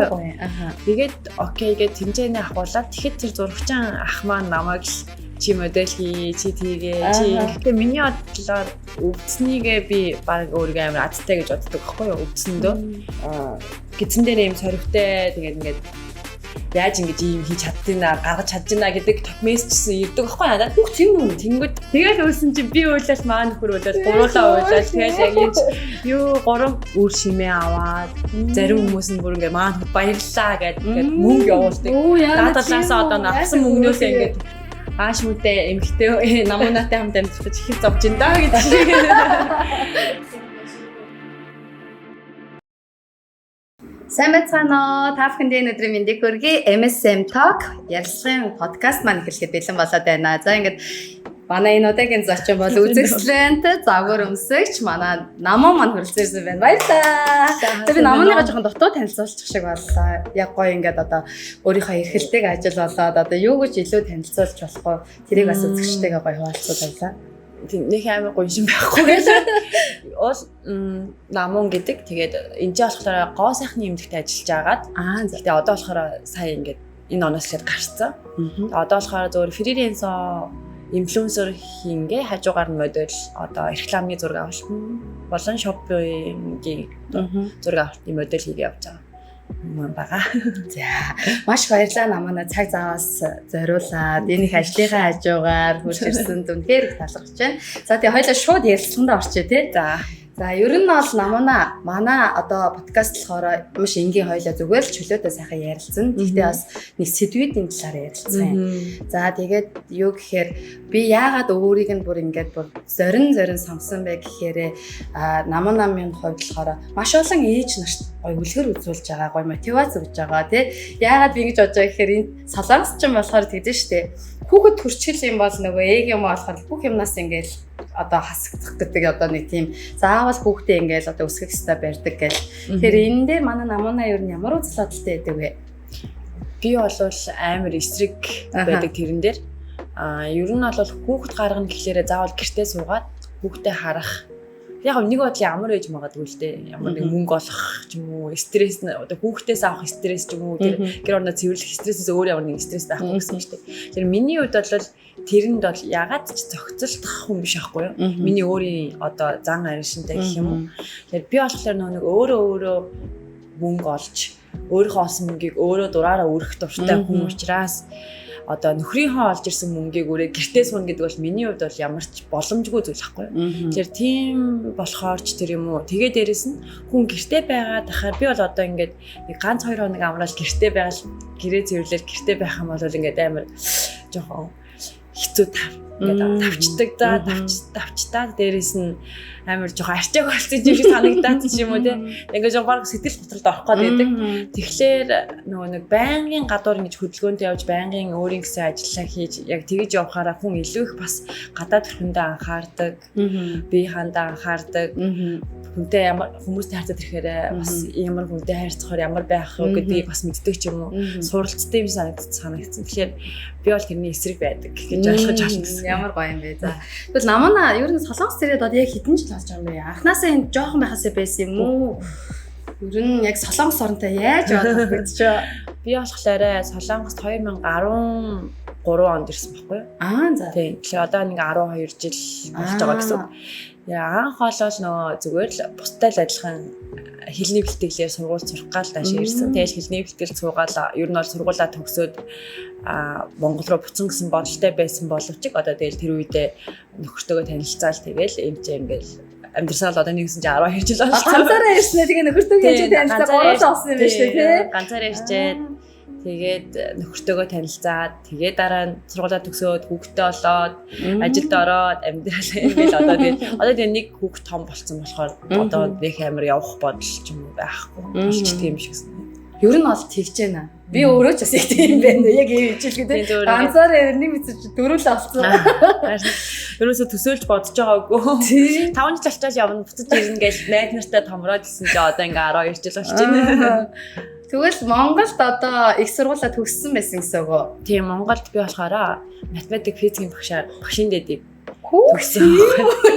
байхгүй. Тэгээд окей гэж тэмцээнэ ахуулаад тэгэхэд тэр зурагчаан ах маань намайг л чи модель хий, чи тийгээ, чи гэхдээ миний бодлоор өвдснийгээ би баг өөрийгөө амар азтай гэж боддог байхгүй юу өвдсөндөө. Гидсэн дээр юм соригтой тэгээд ингээд яаж ингэж ийм хийж чаддгийг гаргаж чаддгийг гэдэг мессежсэн ирдэг байхгүй надад. Хүүх тийм үү? Тэнгүүд тэгэл үүсэн чи би уйлал маа нөхөр уйлал гуруулаа уйлал тэгэл яг энэ юу гурван үр шимээ аваад зарим хүмүүс нь бүр ингээ маа баярлаа гэдэг мөнгө явуулдаг. Даатгалаасаа одоо авсан мөнгнөөсөө ингээд ааш мүдэ эмхтэй намуунатай хамт амьдарч их зовж ин даа гэж. Сайн байцгаана уу? Та бүхэнд өнөөдрийн мэндийг хүргэе. MSM Talk ярилцлагын подкаст маань эхлэхэд бэлэн болоод байна. За ингээд манай энэ удаагийн зочин бол үзэгсэлэнт загвар өмсөгч манай намуу маань хүрэлцээрсэн байна. Баярлалаа. Тэр намууныгаа жоохон дутуу танилцуулчих шиг боллоо. Яг гоё ингээд одоо өөрийнхөө эрхэлтэйг ажил болоод одоо юу гэж илүү танилцуулж болох вэ? Тэрийг бас үзэгчтэйгээ гоё хуваалцуулж байлаа. Нэг амар гоншин байхгүй гэлээ. Уул намун гэдэг. Тэгээд энэ ч болохоор гоо сайхны эмнэлэгт ажиллаж агаад. Гэхдээ одоо болохоор сая ингээд энэ оноос л гарцсан. Одоо болохоор зөвхөн фрилансер инфлюенсер хийнгээ хажуугаар нь модель одоо рекламны зураг авалтна. Болон шопингийн зураг авалтны модель хийгээ явж байгаа. Мөн бага. За маш баярлалаа намаа цаг заваас зориулаад энэ их ажлынхаа хажуугаар хурж ирсэн үнэхээр их талархаж байна. За тэгээ хоёлаа шууд ярилцлаганд орчээ тий. За ер нь бол намаа манай одоо подкаст болохоор маш энгийн хоёлаа зүгээр л чөлөөтэй сайхан ярилцсан. Гэхдээ бас нэг сэдвүүдийн талаар ярилцсан. За тэгээд юу гэхээр би яагаад өөрийг нь бүр ингээд бүр зорин самсан бэ гэхээр намаа намын хувьд болохоор маш олон ээж нарт гоё үлгэр үзүүлж байгаа, гоё мотивац өгж байгаа тий. Яагаад би ингэж бодож байгаа гэхээр энэ солонгос ч юм болохоор тэгдэж штэ. Хүүхэд төрчихөл юм бол нөгөө ээгийн юм болохоор бүх юмнаас ингээд одоо хасагдах гэдэг одоо нэг тийм заавал хүүхдээ ингээл одоо өсгөх ёстой барьдаг гэл. Тэгэхээр энэ дээр манай намуунаа ер нь ямар үзэл бодолтой байдаг вэ? Би бол амар эсрэг байдаг тэрэн дээр. Ер нь бол хүүхэд гаргана гэхлээрээ заавал гэртээ суугаад хүүхдээ харах. Яг нэг бодлоо ямар ээж магадгүй л дээ. Ямар нэг мөнгө олох ч юм уу, стресс одоо хүүхдээс авах стресс ч юм уу, тэр гэр орноо цэвэрлэх стрессээс өөр ямар нэг стресс байхгүй гэсэн юм шүү дээ. Тэр миний хувьд бол тэрэнд бол ягаад ч зохицолтох хүн биш аахгүй юу? Миний өөрийн одоо зан аришинтай гэх юм уу. Тэгэхээр би болохоор нэг өөрөө мөнгө олж, өөрийнхөө олсон мөнгийг өөрөө дураараа өргөх дуртай хүн учраас одоо нөхрийнхөө олж ирсэн мөнгийг өөрөө гэртээ суuna гэдэг бол миний хувьд бол ямар ч боломжгүй зүйл байхгүй юу. Тэгэхээр тийм болохоор ч тэр юм уу. Тэгээ дээрэс нь хүн гэртээ байгаа дахаар би бол одоо ингээд нэг ганц 2 хоног амраал гэртээ байгаад гэрээ цэвэрлэл гэртээ байх юм бол ингээд амар жоохон хэцүү ингээд тавчтаа дээрэс нь амар жоохон арчааг болсон юм шиг санагдаад ч юм уу те. Ингээд жоохон баг сэтгэл готролд орох гээд байдаг. Тэгэхээр нөгөө нэг байнгын гадуур ингэж хөдөлгөөнтэй явж байнгын өөрийн гэсэн ажиллаа хийж яг тэгж явахаараа хүн илүү их бас гадаад төрхөндөө анхаардаг. Бие хандаа анхаардаг. Хүнтэй ямар хүмүүстэй харьцаад ирэхээр бас ямар хүнтэй харьцахаар ямар байх вэ гэдгийг бас мэддэг ч юм уу. Суралцдаг юм санагдсан. Тэгэхээр би бол тэрний эсрэг байдаг гэж ойлгож байна гэсэн. Ямар гоё юм бэ. За. Тэгвэл намаа ер нь солонгос зэрэг одоо яг хэдэн жил болж байгаа юм бэ? Анхнаасаа энэ жоохон байхасаа байсан юм уу? Ер нь яг солонгос оронтой яаж бодох гэж чи? Би болохоор солонгост 2013 онд ирсэн байхгүй юу? За. Тийм. Тэгэхээр одоо нэг 12 жил болж байгаа гэсэн. Анх хоолол нөгөө зүгээр л бусдад л адилхан хэлний бэлтгэлээр сургууль сурах гал даашаа ирсэн. Тэгэл хэлний бэлтгэл суугаал ер нь бол сургуулаа төгсөөд Монгол руу буцсан гэсэн бодолтой байсан боловч одоо тэгэл тэр үедээ нөхөртөөгөө танилцаал тэгэл эмчээ ингээл амьдрсаал одоо нэгсэн чи 12 жил болсон. Ганцаараа ирсэн тэгээ нөхөртөөгөө танилцаа 3 жил болсон юм байна шүү дээ тий. Ганцаараа ирчээд тэгээд нөхөртөөгөө танилцаад тэгээд дараа нь сургуулаа төгсөөд хүүхдтэй болоод ажилд ороод амьдрал ингээл одоо тэгээд нэг хүүхд том болсон болохоор одоо нэг амар явах бодол ч юм уу байхгүй болчтой юм шиг байна. Ер нь бол тэгж байна. Би өөрөө ч бас их тийм байна. Яг ийм ижилгээ ганцаараа нэг мэдээж дөрөв л олцсон. Ерөөсө төсөөлж бодож байгаагүй. 5 жил болчоод явна буцаж ирнэ гэж найз нартай томроод исэн чи одоо ингээ 12 жил болж байна. Тэгвэл Монголд одоо их сургуулаа төгссөн байсан гэсэн үг үү? Тийм, Монголд би болохоор математик, физикийн багшийн дэдийг төгссөн.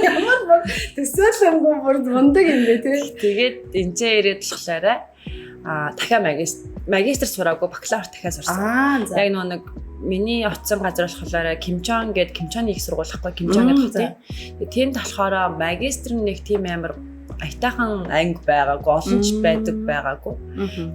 Ямар төсөөлөнгөө бүр мундаг юм бэ тий. Тэгээд энэчээ ирээд болохоор дахиад магистр магистр сураагүй бакалавр дахиад сурсан. Яг нэг миний очсон газар болохоор Кимчон гэдэг Кимчоны их сургууль ахгүй Кимчон гэдэг хотын. Тэгээ тийм болохоор магистр нэг тийм амар аятайхан анги байгаагүй олонч байдаг байгаагүй.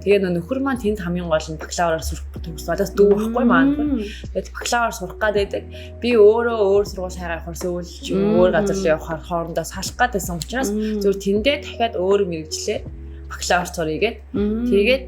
Тэгээ нөхөр маань тэнд хамгийн гол нь бакалавраар сурах төгс болоос дүү байхгүй маань. Тэгээд бакалавраар сурах гэдэг би өөрөө өөр сургууль хайгаа авахар сөүлж өөр газар руу явахаар хоорондоо салах гэдсэн учраас зөв тэндээ дахиад өөр мэрэгчлээ бакалавр сурыгээд тэгээд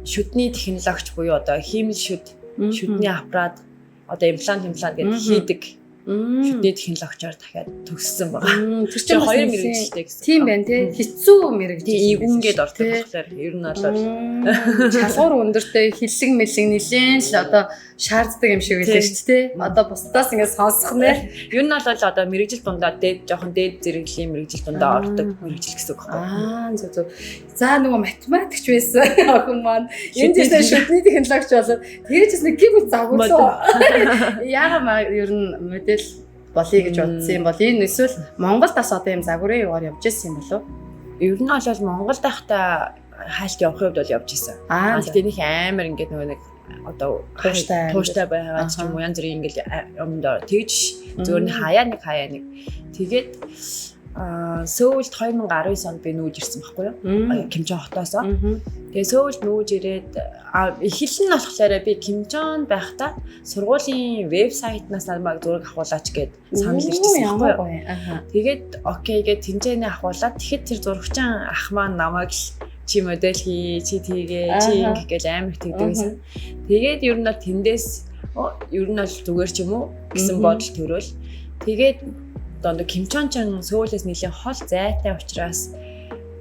шүдний технологич буюу одоо химэл шүдний аппарат одоо имплант гэдэг хийдэг шүдний технологичоор дахиад төгссөн байгаа. Тэр чинь 2 мэрэгчлээ гэсэн. Тийм байна тий. Хэцүү мэрэгжил. Игүнгээд ордог болохоор ер нь бол шалгуур өндөртэй хиллэг мэлэг нилээн л одоо шаарддаг юм шиг байлаа шүү дээ. Одоо бусдаас ингэ сонсох нэ. Ер нь бол одоо мэрэгжил дундаа жоохон дээд зэрэглэлийн мэрэгжил дундаа ордог мэрэгжил гэсэн үг байна. Зөв. За нөгөө математикч байсан охин маань энэ дэсээ шүдний технологич болоод тэгэж ч нэг гимт загварсан. Яагаад ер нь модель болъё гэж бодсон юм бол энэ эсвэл Монголд бас одоо юм загварын югаар явж ирсэн юм болов? Ер нь бол Монголд байхдаа хаалт явах хувьд бол явж ирсэн. Гэхдээ нэг амар ингээд нөгөө нэг одоо тууштай байгаа ч юм уу янз бүрийн ингээд юмд тэгж зөвөр нэг хаяа нэг тэгээд Сөүлд 2019 онд би нүүж ирсэн байхгүй юу? Кимчон хотоос. Тэгээ Сөүлд нүүж ирээд эхлэл нь болохоор би Кимчон байхдаа сургуулийн вебсайтнаас намайг зураг авахулаач гэд санал ирчихсэн байхгүй юу? Тэгээд окей гэд тэнцэнэ авахуулаад тэгэхэд тэр зурагчин ах маань намайг чи модель хий, чи тийгээ, чи ингэ гэж амар тэгдэг байсан. Тэгээд ер нь бол тэндээс ер нь бол зүгээр ч юм уу гэсэн бодол төрөөл. Тэгээд одоо Кимчон ч Сөүлээс нэлээд хол зайтай учраас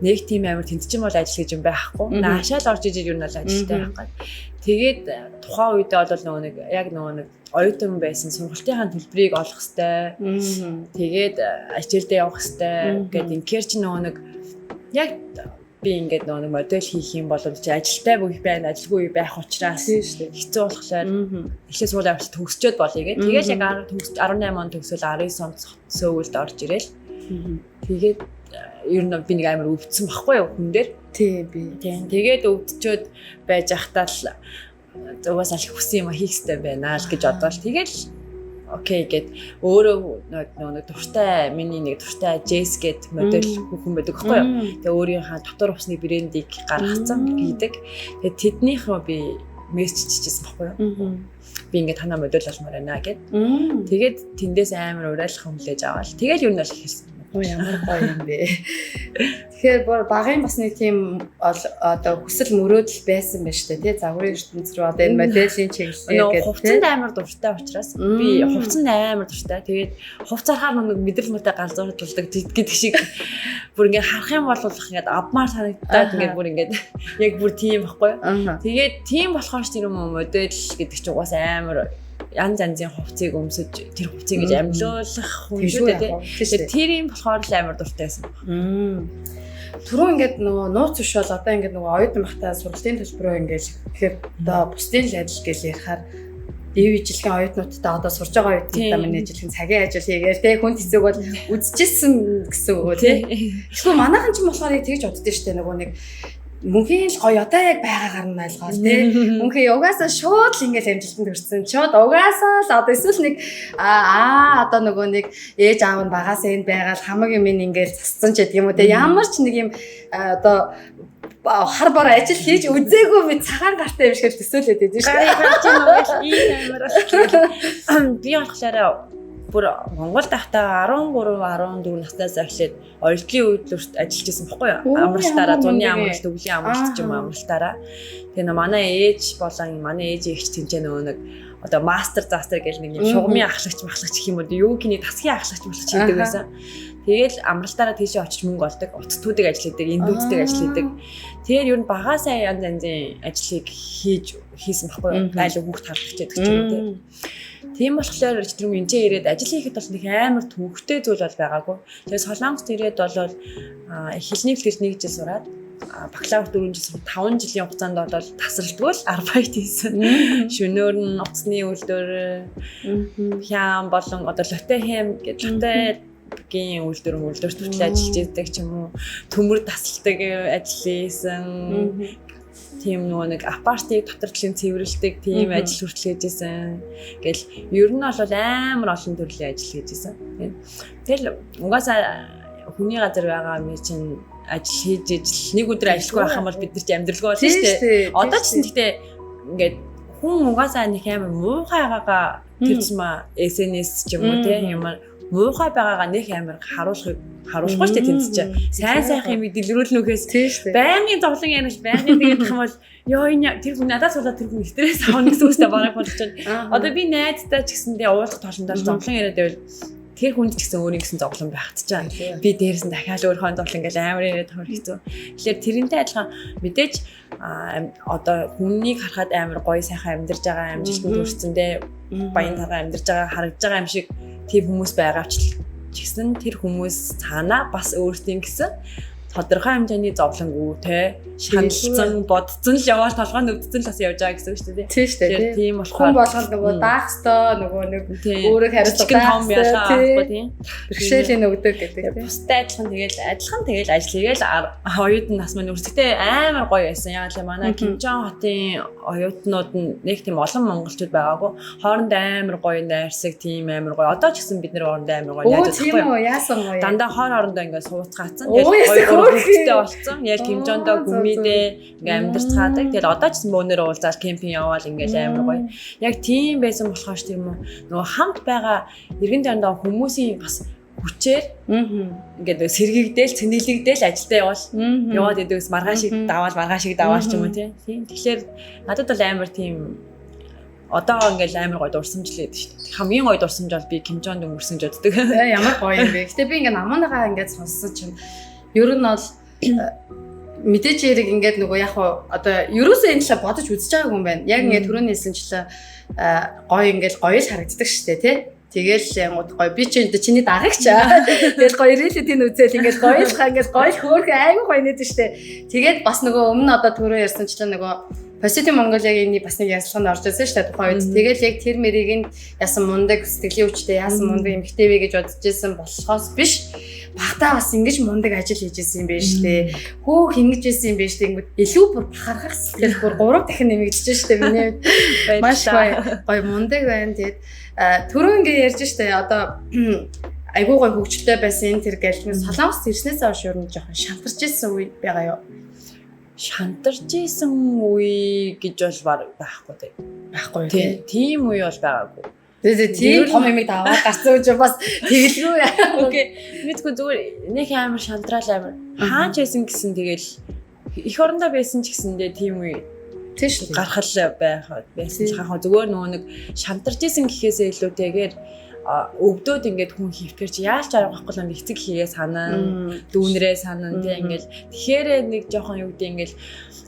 нэг тийм амар тэнцчин бол ажил гэж юм байхгүй. Наашаал орж ижиж ер нь бол ажилтай байх гээд. Тэгээд тухайн үедээ бол нөгөө нэг оюутан байсан сургалтынхаа төлбөрийг олох хэвээр. Тэгээд ачаалдаа явах хэвээр гэдэг инкер ч нөгөө нэг яг би ингээд нөгөө модель хийх юм бол чи ажилтай бүх байна, ажилгүй байх учраас хэцүү болохоор эхлээ суулаа авч төгсчөөд болъё гэх. Тэгээд яг 18 он төгсөөл 19 онд Сөүлд орж ирээл. Тэгээд ер нь би нэг амар өвдсөн байхгүй юу хүн дээр. Тийм би. Тэгээд өвдчөөд байж ахтаа л угаасаа л хүссэн юм хийх хэрэгтэй байна л гэж бодвол тэгэл окей гэд өөрөө нэг дуртай миний нэг дуртай Jess гэд модель хүн байдаг байхгүй юу. Тэгээ өөрийнхөө дотор усны брендийг гаргацсан гэдэг. Тэгээ тэднийх рүү би мессеж хийчихсэн байхгүй юу. Би ингээд танаа модель алмаар байна гэд. Тэгээд тэндээс амар урайлах хүлээж аваад тэгэл юу нь бол хэлсэн. Ямар гоё юм бэ. Тэгэхээр багын бас нэг тийм одоо хүсэл мөрөөдөл байсан байна шүү дээ тий. Загварын ертөнц рүү одоо энэ моделийн чиглэлээр гэдэг. Хувцанд амар дуртай учраас би хувцанд амар дуртай. Тэгээд хувцаархаар нэг мэдрэл мөртэй галзуурдулдаг гэдэг шиг бүр ингээд харах юм бол ингээд авмаар санагдаад ингээд бүр ингээд яг бүр тийм байхгүй. Тэгээд тийм болохоор ч тэр модель гэдэг чинь угаас амар янз янзын хувцсыг өмсөж тэр хувцсыг гэж амьлуулах хүн шүү дээ. Тэгэхээр тэр юм болохоор л амар дуртай байсан. Түрүү ингээд нөгөө нууц биш бол одоо ингээд нөгөө оюутан багтаа сургалтын төлбөрөө ингээд тэгэхээр одоо бусдын л ажил гэж ярихаар дэв ижилхэн оюутнуудтай одоо сурж байгаа оюутнуудтай миний ижилхэн цагийн ажил хийгээл те хүн хэцүүг бол үзчихсэн гэсэн үг тий. Эсвэл манайхан ч юм болохоор тэгж боддөө штэ нөгөө нэг мөнхийн л гоё одоо яг байгаагаар нь ойлгоол тий. Мөнхийн угаасаа шууд л ингээд амжилтанд хүрсэн. Шууд угаасаа л одоо эсвэл нэг одоо нөгөө нэг ээж аав нь багасаа энд байгаад хамаг юм ингээд зассан ч гэдэг юм уу тий. Ямар ч нэг юм одоо хар бор ажил хийж үзээгүй би цагаан гартаа юм шиг төсөөлөд байдаг шүү дээ. Гарч ийм амар би болохоор бүр Монголд ахтаа 13 14 настаас эхлээд орилтын үйлдвэрт ажиллаж байсан байхгүй юу? Амралтаараа зуны амралт, өвлийн амралт ч юм амралтаараа. Тэгээ манай ээж болон манай ээж ихч тэнцээ нөгөө нэг одоо мастер гэж нэг юм шугамын ахлагч гэх юм уу юу гиний тасгийн ахлагч хийдэг байсан. Тэгээл амралтаараа тийшээ очиж мөнгө олдог, утастуудыг ажил хийдэг, эндүүдтэй ажил хийдэг. Тэгээд ер нь багаасаа янз янзын ажлыг хийсэн байхгүй юу? Айл хүүхд хавдаг ч гэдэг ч юм уу. Тийм болохоор тэр юм энэчээ ирээд ажил хийхэд бол нэг амар төвөгтэй зүйл бол байгаагүй. Тэгээд Солонгост ирээд бол эхлэлний бэлтгэл 1 жил сураад бакалавр 4 жил 5 жилийн хугацаанд бол тасралтгүй л арбайт хийсэн. Шөнөөр нь утасны үйлдвэр хям болон одоо лоте хэм гэдэг лотегийн үйлдвэрт хүртэл ажиллаж байдаг ч юм уу. Төмөр тасалдаг ажил хийсэн. тийм нөгөө нэг апартыг доторчлын цэвэрлдэг тийм ажил хүртэл хийжсэн. Ингээл ер нь бол амар олон төрлийн ажил хийжсэн. Тэгэл угаасаа хүний газар байгаа юм чинь ажил хийж ижил нэг өдөр ажиллахгүй байх юм бол бид нар чи амьдралгүй болно шүү дээ. Одоо ч гэсэн гэхдээ ингээд хүн угаасаа нэг амар муухай байгаагаа тэрчмаа SNS ч юм уу тийм юм муухай байгаагаа нэг амар харуулахгүй шүү дээ тэнд чинь. Сайн сайхан юм дэлгэрүүлнөхөөс байнгын зовлон ярих байнгын тэгээд юм бол ёо энэ тэр хүн надад суулаад тэр хүн стресс авах гэсэн үстэй бараг болж байна. Одоо би найзтай ч гэсэндээ уулах тоолондоо зовлон яриад байвал тэр хүнд ч гэсэн өөрийн гэсэн зовлон байхад чаа. Би дээрээс нь дахиад өөрийнхөө зовлон ингээл амар яриад тохор хэцүү. Тэгэхээр тэрнтэй адилхан мэдээж одоо хүнийг харахад амар гоё сайхан амьдарч байгаа амжилтанд хүрсэндээ баян тарга амьдарч байгаа харагдж байгаа юм шиг тийм хүмүүс байгаач гэсэн тэр хүмүүс цаана бас өөртөө гэсэн тодорхой хэмжээний зовлонгүй те шаналцсан бодцсон л яваад толгой нүдцэн л бас явж байгаа гэсэн үг шүү дээ. Тийм шүү дээ. Тийм болохоор хүн болгоод нөгөө даах ёстой нөгөө нэг өөрөөр хариуцлага тийм бэрхшээлийн өгдөг гэдэг тийм. Бусдад адилхан тэгэл ажил хийгээл оюутан нас маань үрсэгтэй амар гоё байсан. Яг л манай Кимжон хотын оюутнууд нь нэг тийм олон монголчууд байгаагүй. Хоорондоо амар гоё найрсаг тийм амар гоё. Одоо ч гэсэн бид нэр хоорондоо амар гоё найздаг байхгүй. Тийм үү яасан гоё. Дандаа хоорондоо ингээд сууцгаацсан. Тэгэл хөлтэй болсон. Яг Кимжондоо гүмидээ ингээм амьдарч цаадаг. Тэгэл одоо ч гэсэн өнөөр уулзаад кемпинг яваал ингээл амар гоё. Яг тийм байсан болохоор ч тийм үү. Нөгөө хамт байгаа иргэн дандаа хүмүүсийн бас хүчээр ингээд сэргийгдээл цэнэглэгдээл ажилдаа яваад идэгс маргааш шиг даваал ч юм уу тийм. Тэгэхээр надад бол амар тийм одоо ингээл амар гоё дурсамжлээд шүү дээ. Хамгийн гоё дурсамж бол би Кимжонд өнгөрсөн гэж боддог. Ямар гоё юм бэ. Гэтэ би ингээд намаанагаа ингээд сонссон чинь ер нь бол мэдээж хэрэг ингээд нөгөө яг одоо ерөөсөө энэ талаа бодож үзэж байгаагүй юм байна. Яг ингээд түрүүний хэлсэнчлээ гоё ингээд гоё л харагддаг шүү дээ тий. Тэгэл янгууд гоё би чиний дагагч аа. Тэгэл гоё ирээлээ тийм үзэл ингээд гоёлхаа ингээд гоё хөөрхөн айгүй гоё нэдэж шүү дээ. Тэгээд бас нөгөө өмнө одоо түрүү ярьсанчлаа нөгөө Positive Mongolia-гийн бас нэг ярилцлаганд орж ирсэн шүү дээ тухайн үед. Тэгэл яг тэр мэрийг нь яасан мундаг сэтгэлийн хүчтэй яасан мундаг эмэгтэй вэ гэж бодож ирсэн болохоос биш. Багтаа бас ингэж мундаг ажил хийж ирсэн юм байна шүү дээ. Хөөх ингэж ирсэн юм байна шүү дээ. Илүү бүр бахархах сэтгэл бүр 3 дахин нэмэгдэж шүү дээ миний үед. Маш гоё мундаг байна. Тэгээд түрүү ингэ ярьж шүү дээ. Одоо айгуу гоё хөвгчлээ байсан энэ тэр гэлтнээс солонгос ирснээс хойш ер нь жоохон шантарч ирсэн үе байгаа юу? Шантарч исэн үе гэж бол байхгүй тий. Тийм үе бол байгаагүй. Тэгээ тийм том юмыг даваад гарсан гэж бас тэгэлгүй. Окей. Мэдгүй зүгээр нэг амар шантраал амар хаач байсан гэсэн тэгэл эх орондоо байсан ч гэсэндээ тийм үе тийш гаргал байсан ч хаа зүгээр нөгөө нэг шантарч исэн гэхээсээ илүүтэйгээр өвдөөд ингээд хүн хийхээр чи яаж арга байхгүй юм эцэг хийгээ санаа дүүнрээ санаа тийм ингээд тэгэхээр нэг жоохон юу гэдэг ингээд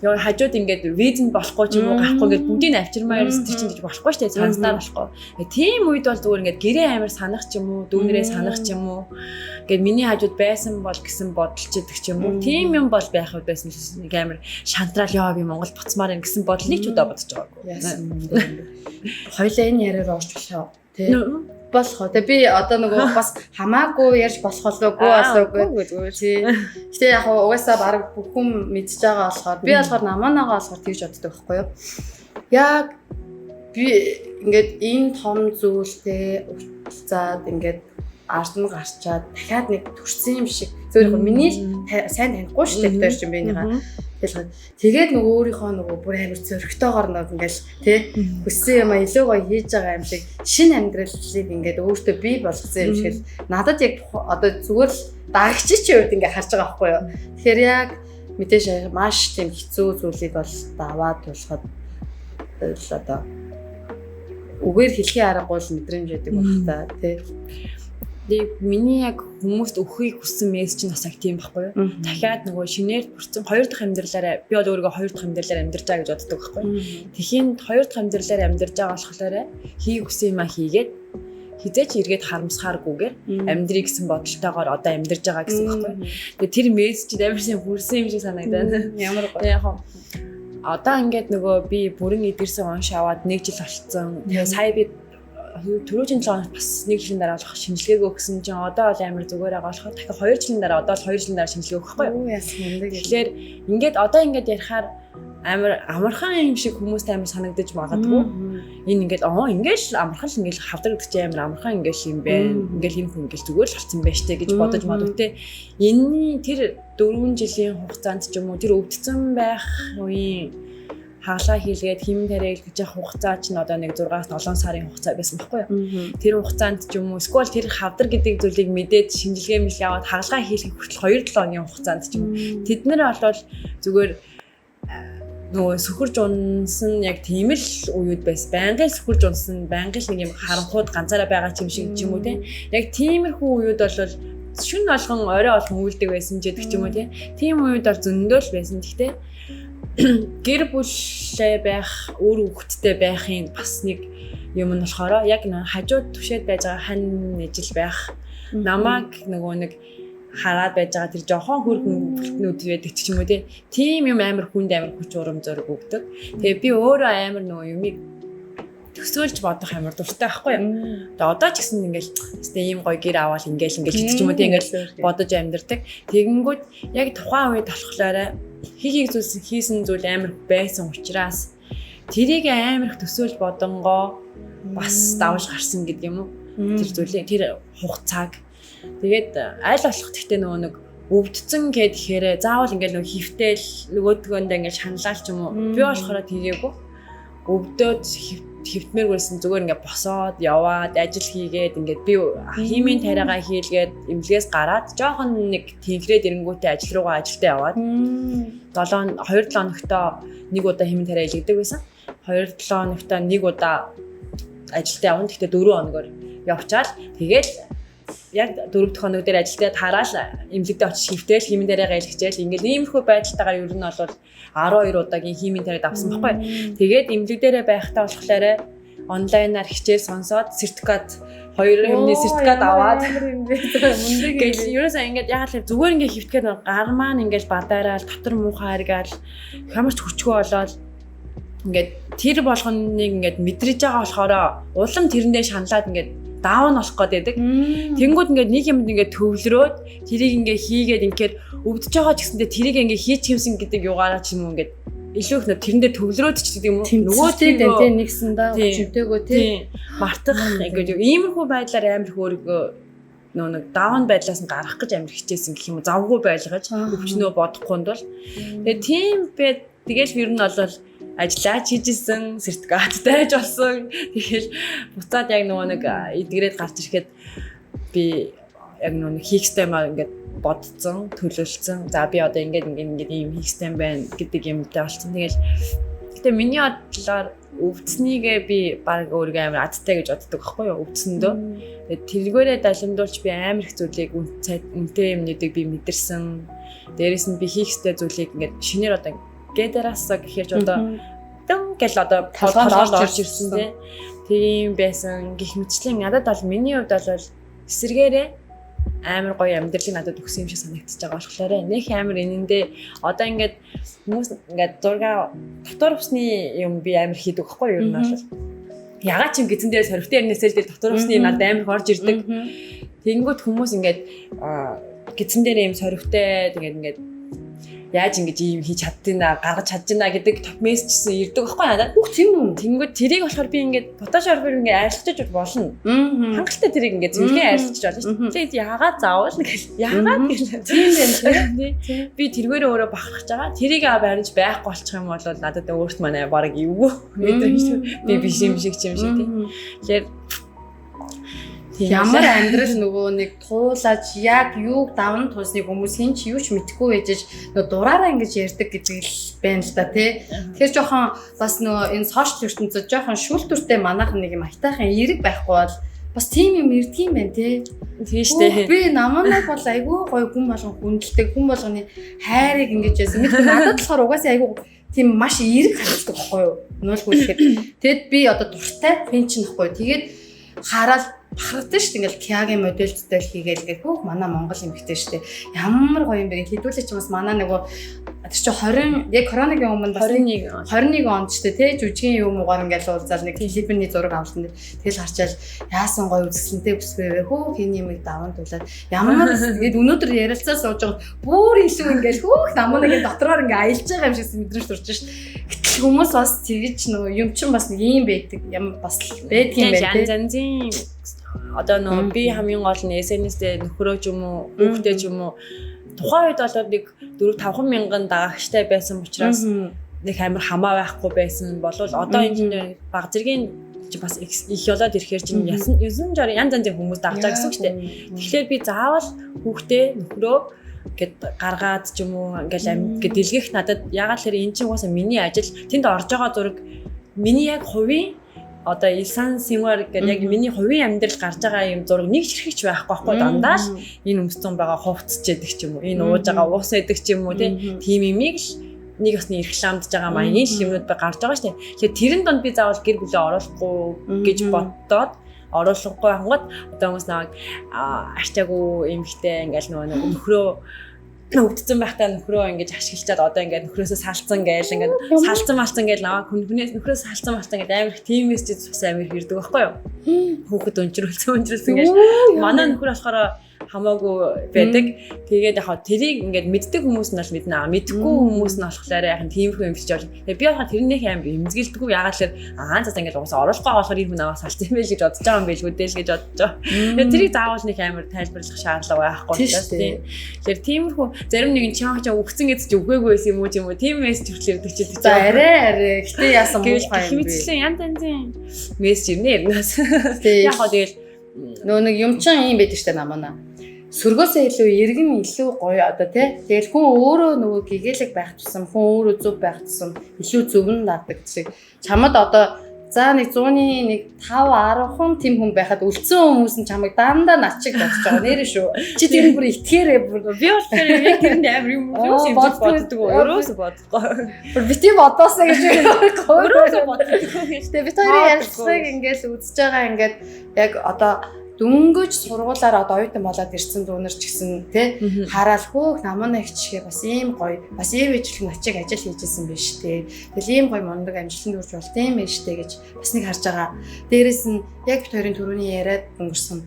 ёо хажууд ингээд визэн болохгүй ч юм уу гахгүй ингээд бүгдийг авчирмаар тэр чинь гэж болохгүй шүү дээ санаснаар болохгүй. Тийм үед бол зүгээр ингээд гэрээ амир санах ч юм уу дүүнрээ санах ч юм уу ингээд миний хажууд байсан бол гэсэн бодолч идэг ч юм уу тийм юм бол байх үед байсан нэг амир шантраал ёо би Монгол буцмаар юм гэсэн бодлыг ч удаа бодож байгаагүй. Хоёлаа энэ яриаар орч болохоо тийм болохоо. Тэгээ би одоо нөгөө бас хамаагүй ярьж болох болоогүй болоогүй тий. Гэтэ яг угаасаа баг бүх хүн мэдж байгаа болохоор би болохоор намаанагаа болохоор тэгж боддог байхгүй юу. Яг би ингээд энэ том зүйлтэй уулзаад ингээд ард нь гарчаад дахиад нэг төрсөн юм шиг зөвхөн миний сайн танихгүй шүү дээ тэр чинь бинийгаа. Тэгээд нөгөө өөрийнхөө нөгөө бүр амар зөрөгтэйгээр нэг ингээл тий хүссэн юм а илүү гоё хийж байгаа юм шиг шинэ амьдралыг ингээд өөртөө бий болгосон юм шиг надад яг одоо зүгээр л дагагчийн үед ингээд харж байгаа байхгүй юу. Тэгэхээр яг мэдээж маш тийм хэцүү зүйлийг бол даваад болоход одоо үгээр хэлхийн аргагүй л мэдрэмж байдаг байх та тий. Миний яг хүмүүст өгөхийг хүссэн мессеж нь бас яг тийм байхгүй юу? Дахиад нөгөө шинээр бүрцэн 2 дахь амьдралаараа би бол өөрийгөө 2 дахь амьдралаар амьдарч байгаа гэж боддог байхгүй юу? Тэхийн 2 дахь амьдралаар амьдарч байгаа болохоор хийх хүсэн юмаа хийгээд хизээч эргээд харамсахааргүйгээр амьдрий гэсэн бодолтойгоор одоо амьдарч байгаа гэсэн байхгүй юу? Тэгээ тэр мессежид амарсан хүрсэн юм шиг санагдаад. Ямар гоё. Яг одоо ингээд нөгөө би бүрэн эдгэрсэн онш аваад 1 жил болцсон. Тэгээ сая би түрүүжин жоо бас 1 жилийн дараа болох шинжилгээг өгсөн чинь одоо бол амар зүгээр байгаа болохоор дахиад 2 жилийн дараа одоо 2 жилийн дараа шинжилгээ өгөх байхгүй юу? Яасан мундаг. Тэгэхээр ингээд одоо ингээд ярихаар амар амархан юм шиг хүмүүст амар санагдаж магадгүй. Энэ ингээд ингээл амархан л ингээл хавдрагдаж амар амархан ингээл юм байна. Ингээл энэ хүн ингээл зүгээр л харцсан байж тээ гэж бодож магадгүй те. Энэний тэр 4 жилийн хугацаанд ч юм уу тэр өвдсөн байх үеийн хаалаа хийлгээд химэн тариа гэж явах хугацаа чинь одоо нэг 6-7 сарын хугацаа байсан байхгүй юу? Тэр хугацаанд ч юм уу эсвэл тэр хавдар гэдэг зүйлийг мэдээд шинжилгээ мэл яваад хаалгаа хийлгэх хүртэл 2-7 хоногийн хугацаанд ч юм уу тэд нэр болол зүгээр нөгөө сөхөрж унсан яг тийм л үеуд байсан. Байнгын сөхөрж унсан, байнгын нэг юм харанхууд ганцаараа байгаа юм шиг ч юм уу те. Яг тиймэрхүү үеуд болол шүн болгон орой болгон үлдэг байсан ч гэдэг ч юм уу те. Тийм үеуд бол зөндөө л байсан. Гэхдээ гэр бүлээ байх, үр хүүхэдтэй байхын бас нэг юм нь болохоор яг нэг хажууд түшээд байж байгаа хань ижил байх. Намайг нөгөө нэг хараад байж байгаа тэр жохон хүрхэн бүлтнүүд байдаг ч юм уу тийм юм амар хүнд амар хүч урам зориг өгдөг. Тэгээ би өөрөө амар нөгөө юмыг төсөөлж бодох амар дуртай байхгүй юу. Тэгээ одоо ч гэсэн ингээл хэвээ ийм гоё гэр аваад ингээл гэдэг ч юм уу ингээл бодож амьдэрдэг. Тэгэнгүүт яг тухайн үед болохоор хийсэн зүйл амар байсан учраас тэрийг амар их төсөөлж бодонгоо бас давж гарсан гэдэг юм уу. Тэр зүйлээ тэр хугацааг тэгээд аль болох гэхдээ нөгөө нэг өвдцэн гэхээр заавал ингээл нөгөө хөвтөл нөгөөдгөөндөө ингээл шаналал ч юм уу би болохоор тэгээгүй өвдөөд хөвтмээр гүйсэн зүгээр ингээд босоод яваад ажил хийгээд ингээд би химийн тариагаа хийлгээд эмнэлгээс гараад жоохон нэг тэнхрээд ирэнгүүтээ ажил руугаа ажилдаа яваад 2-7 хоногтоо нэг удаа химийн тариа илгэдэг байсан 2-7 хоногтоо нэг удаа ажилдаа явна гэхдээ 4 хоногор явчаал тэгээд яг 4 дахь хоног дээр ажилдаад хараал эмнэлэгдээ очиж хөвтөөл химийн тариагаа илгэжээл ингээл иймэрхүү байдалтайгаар ер нь бол 12 удаагийн химийн тариад авсан байхгүй. Тэгээд эмнэлэг дээрээ байхдаа болохоор онлайнаар хичээл сонсоод сертификат 2 юмны сертификат аваад мундаг гэж ерөөсөө ингээд яг л зүгээр ингээд хөвтгээд гар маань ингээд бадаараад дотор муухай харгаал хамарч хүчгүй болоод ингээд тэр болгоныг ингээд мэдрэж байгаа болохоор улам тэрэндээ шаналаад ингээд даун болох гээд байдаг. Тэнгүүд ингээд нэг юмд ингээд төвлөрөөд тэрийг ингээд хийгээд ингээд өвдөж байгаа ч гэсэндээ тэрийг ингээд хийж хэмсэн гэдэг югаараа ч юм уу ингээд илүү их тэрэндээ төвлөрөөд ч гэдэг юм уу. Нөгөө тийм нэгсэндээ хүчтэйгөө тийм мартах ингээд иймэрхүү байдлаар амар их өөрийгөө нэг даун байдлаас нь гарах гэж амар хичээсэн гэх юм уу. Завгүй байлгаж өвчнөө бодохгүй бол тэгээ тийм байд тэгэл ер нь бол ажиллаж хийжсэн сертификаттай байж болсон. Тэгэл буцаад яг нөгөө нэг эдгэрээд гарч ирэхэд би яг нөгөө хийх систем ингээд бодцсон, төлөвлөсөн. За би одоо ингээд ийм хийх систем байна гэдэг юмтай болсон. Тэгэл гэтээ миний бодлоор өвдснийгээ би баг өөрийгөө амар адтай гэж боддог байхгүй юу? Өвдсөндөө. Тэгээд тэргээрээ далимдуулж би амар их зүйлийг үнэтэй юмнуудыг би мэдэрсэн. Дээрээс нь би хийх ёстой зүйлийг ингээд шинээр одоо гэдэрасаа гэхээр ч одоо гэл одоо толгойд орж ирсэн тийм байсан гэх мэтчлэн надад бол миний хувьд бол эсэргээрээ амар гоё амьдралыг надад өгсөн юм шиг санагдчихж байгаа болохоор нөх амар энэндээ одоо ингээд хүмүүс ингээд зурга дотор усны юм би амар хийдэг байхгүй юу ер нь бол ягаад ч юм гизэн дээр сорвтой ярнасэл дээр дотор усны надад амар орж ирдэг тэгэнгүүт хүмүүс ингээд гизэн дээр юм сорвтой тэгээд ингээд яаж ингэж ийм хийж чаддığına гаргаж чаддığına гэдэг топ мессежсэн ирдэг байхгүй надад. Бүх тийм үү. Тэнгүүд тэрийг болохоор би ингээд фотошопоор ингээд арилгачиж болно. Хангалттай тэрийг ингээд зөвлөгөө арилгачиж болно шүү дээ. Тэгээд яагаад заавал гэл яагаад гэл тийм байна. Би тэргээрээ өөрөө бахархаж байгаа. Тэрийг барьж байхгүй болчих юм бол надад өөрт манай баг эвгүй мэдэрч шүү. Би биш юм шиг ч юм шиг тийм. Тэгэхээр ямар амьдрал нөгөө нэг туулаж яг юуг давн туусны хүмүүс хин ч юу ч мэдэхгүй байжж нөгөө дураараа ингэж ярьдаг гэдэг л байна л да тий. Тэгэхээр жоохон бас нөгөө энэ сошиал ертөнцид жоохон шүүлтүртэй манайхан нэг юм айтайхан эерэг байхгүй бол бас тийм юм ирдэг юм байна тий. Тийм шүү дээ. Би намайг бол айгүй гоё хүн болгон хүндэлдэг хүн болгоны хайрыг ингэж яасан. Мэдээ надад болохоор угаасаа айгүй тийм маш эерэг харагддаг байхгүй юу? Нуулгүй тэгэхээр тэгэд би одоо дуртай фэн ч нөхгүй. Тэгээд хараад бахархдаг шүү дээ. Ингээл Киагийн модельтэй л хийгээл ингээд хөөх манай Монгол эмэгтэй шүү дээ. Ямар гоё юм бэ. Хэдүүлээ ч бас манай нөгөө тэр чи 20 яг коронавигийн өмнө бас 21 онд ч тий жүжигийн юм уугаар ингээл уулзаал нэг Филиппиний зураг авалтан дээр тэгэл харчаал яасан гоё үзэсгэлэнтэй бүсвэрээ хөөх хин юмыг даван туулаад ямар тэгээд өнөөдөр ярилцаа сууж байгаа бүр илүү ингээл хөөх намууныгийн дотороор ингээ аялж байгаа юм шиг мэдрэмж төрж шээ. Гэтэл хүмүүс бас тэгэж нөгөө юм чин бас нэг юм байдаг ямар бас байдаг юм байна тий. Янзын одоо нөгөө би хамгийн гол нь SNS-тэй нөхрөө ч юм уу хүүхдээ ч юм уу тухайн үед бол нэг 4-5 мянган дагагчтай байсан учраас нэг амар хамаа байхгүй байсан болвол одоо энэ баг зэргийн бас их болоод ирэхээр чинь ясан янз янзын хүмүүс дагж байгаа гэсэн үг шүү дээ. Тэгэхээр би заавал хүүхдээ нөхрөө гэд гаргаад ч юм уу ингээл ингээд дэлгэх надад ягаад тэр эн чинь угаасаа миний ажил тэнд орж байгаа зураг миний яг хувийн одоо Илсан Синвар гэдэг яг миний хувийн амьдрал гарч байгаа юм зураг нэг чирхэгч байхгүй дандаа л энэ өмсцөн байгаа хувцч яадаг ч юм уу энэ ууж байгаа уус яадаг ч юм уу тийм имийг л нэг басны рекламдж байгаа маань энэ юмнууд ба гарч байгаа шүү дээ. Тэгэхээр тэрэн донд би заавал гэр бүлээ оруулахгүй гэж боддоод оруулахгүй хангууд одоо хүмүүс нэг ачаагүй эмхтэй ингээл нөгөө нөхрөө өвдсөн байхдаа нөхрөө ингэж ашиглчаад одоо ингээд нөхрөөсөө салцсан гээл ингээд салцсан гээл наваа хүнээс нөхрөөс салцсан ингээд амар их тийм мессеж бас амар хэрдэг байхгүй юу? Хүүхэд өнчрүүлсэн гээл манай нөхөр болохоор хамаагүй байдаг. Тэгээд яг тэрийг ингээд мэддэг хүмүүс нь бол мэднэ. Мэдхгүй хүмүүс нь болохоор яг тиймэрхүү юм бичиж байна. Тэгээд би болохоор тэрнийх амар эмзгэлдэггүй ягаад тэгэхээр цаас ингээд уусаа оруулахгүй болохоор энэ хүн аваа салцсан юм байл гэж бодож байгаа юм байл үдэл гэж бодож байгаа. Тэгээд тэрийг заавал нэг амар тайлбарлах шаардлага байхгүй тийм. Тэгэхээр тиймэрхүү зарим нэг нь чаах өгцөн гэж үгээгүй байсан юм уу тийм мессеж хүртэл ирдэг ч гэдэг. За арай. Гэтэ яасан муухай юм бэ? Хэмцлэн янз мессеж ирнэ ярнаас. Яг хоо тэгэл нөө нэг юм чин юм байдаг штэ намаа. Сөргөөсөө илүү эргэн илүү гоё одоо тий. Тэгэл хүн өөрөө нөгөө гэгээлэг байх тусам хүн өөрөө зөв байх тусам илүү зөвгөн дардаг шиг. Чамд одоо за нэг 100-ны нэг 5-10 хүн тийм хүн байхад үлдсэн хүмүүс нь чамайг дандаа над шиг бодож байгаа нэрээ шүү. Чи тэр бүр итгээрээ бүр би болохоор яг тэрэнд амар юм юм боддог өөрөөсөө боддгоо. Бүр би тийм бодоосаа гэж өөрөөсөө боддог. Тэгээ би тэрийг ярьцгааг ингээд үзэж байгаа ингээд яг одоо дөнгөж сургуулаар одоо оюутан болоод ирсэн зүүнэр ч гэсэн тий хараал хөөх намаа их чихээ бас ийм гоё бас ийм ижлэг начиг ажил хийжсэн биш тий. Тэгэл ийм гоё мундаг амжилтанд хүрч болт юм байна штэ гэж бас нэг харж байгаа. Дээрээс нь яг хоёрын төрөний яриад өнгөрсөн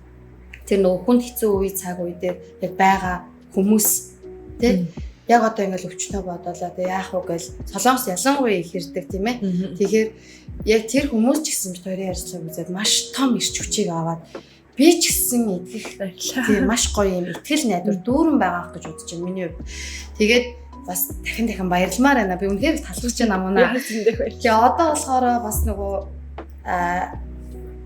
тэр нөгөө хүнд хэцүү үе цаг үе дээр яг байгаа хүмүүс тий яг одоо ингээл өвчтөө бодоолаа тий яах вэ гэж солонгос ялангуяа их ирдэг тийм ээ. Тэгэхээр яг тэр хүмүүс ч гэсэн хоёрын ярилцлага үзээд маш том ирч хүчийг аваад би ч гэсэн итгэх тийм маш гоё юм итгэл найдвар дүүрэн байгаа гэж бодож байна миний хувьд. Тэгээд бас дахин баярламаар байна. Би үнэхээр талархаж байна амуунаа. Тэгээ одоо болохоор бас нөгөө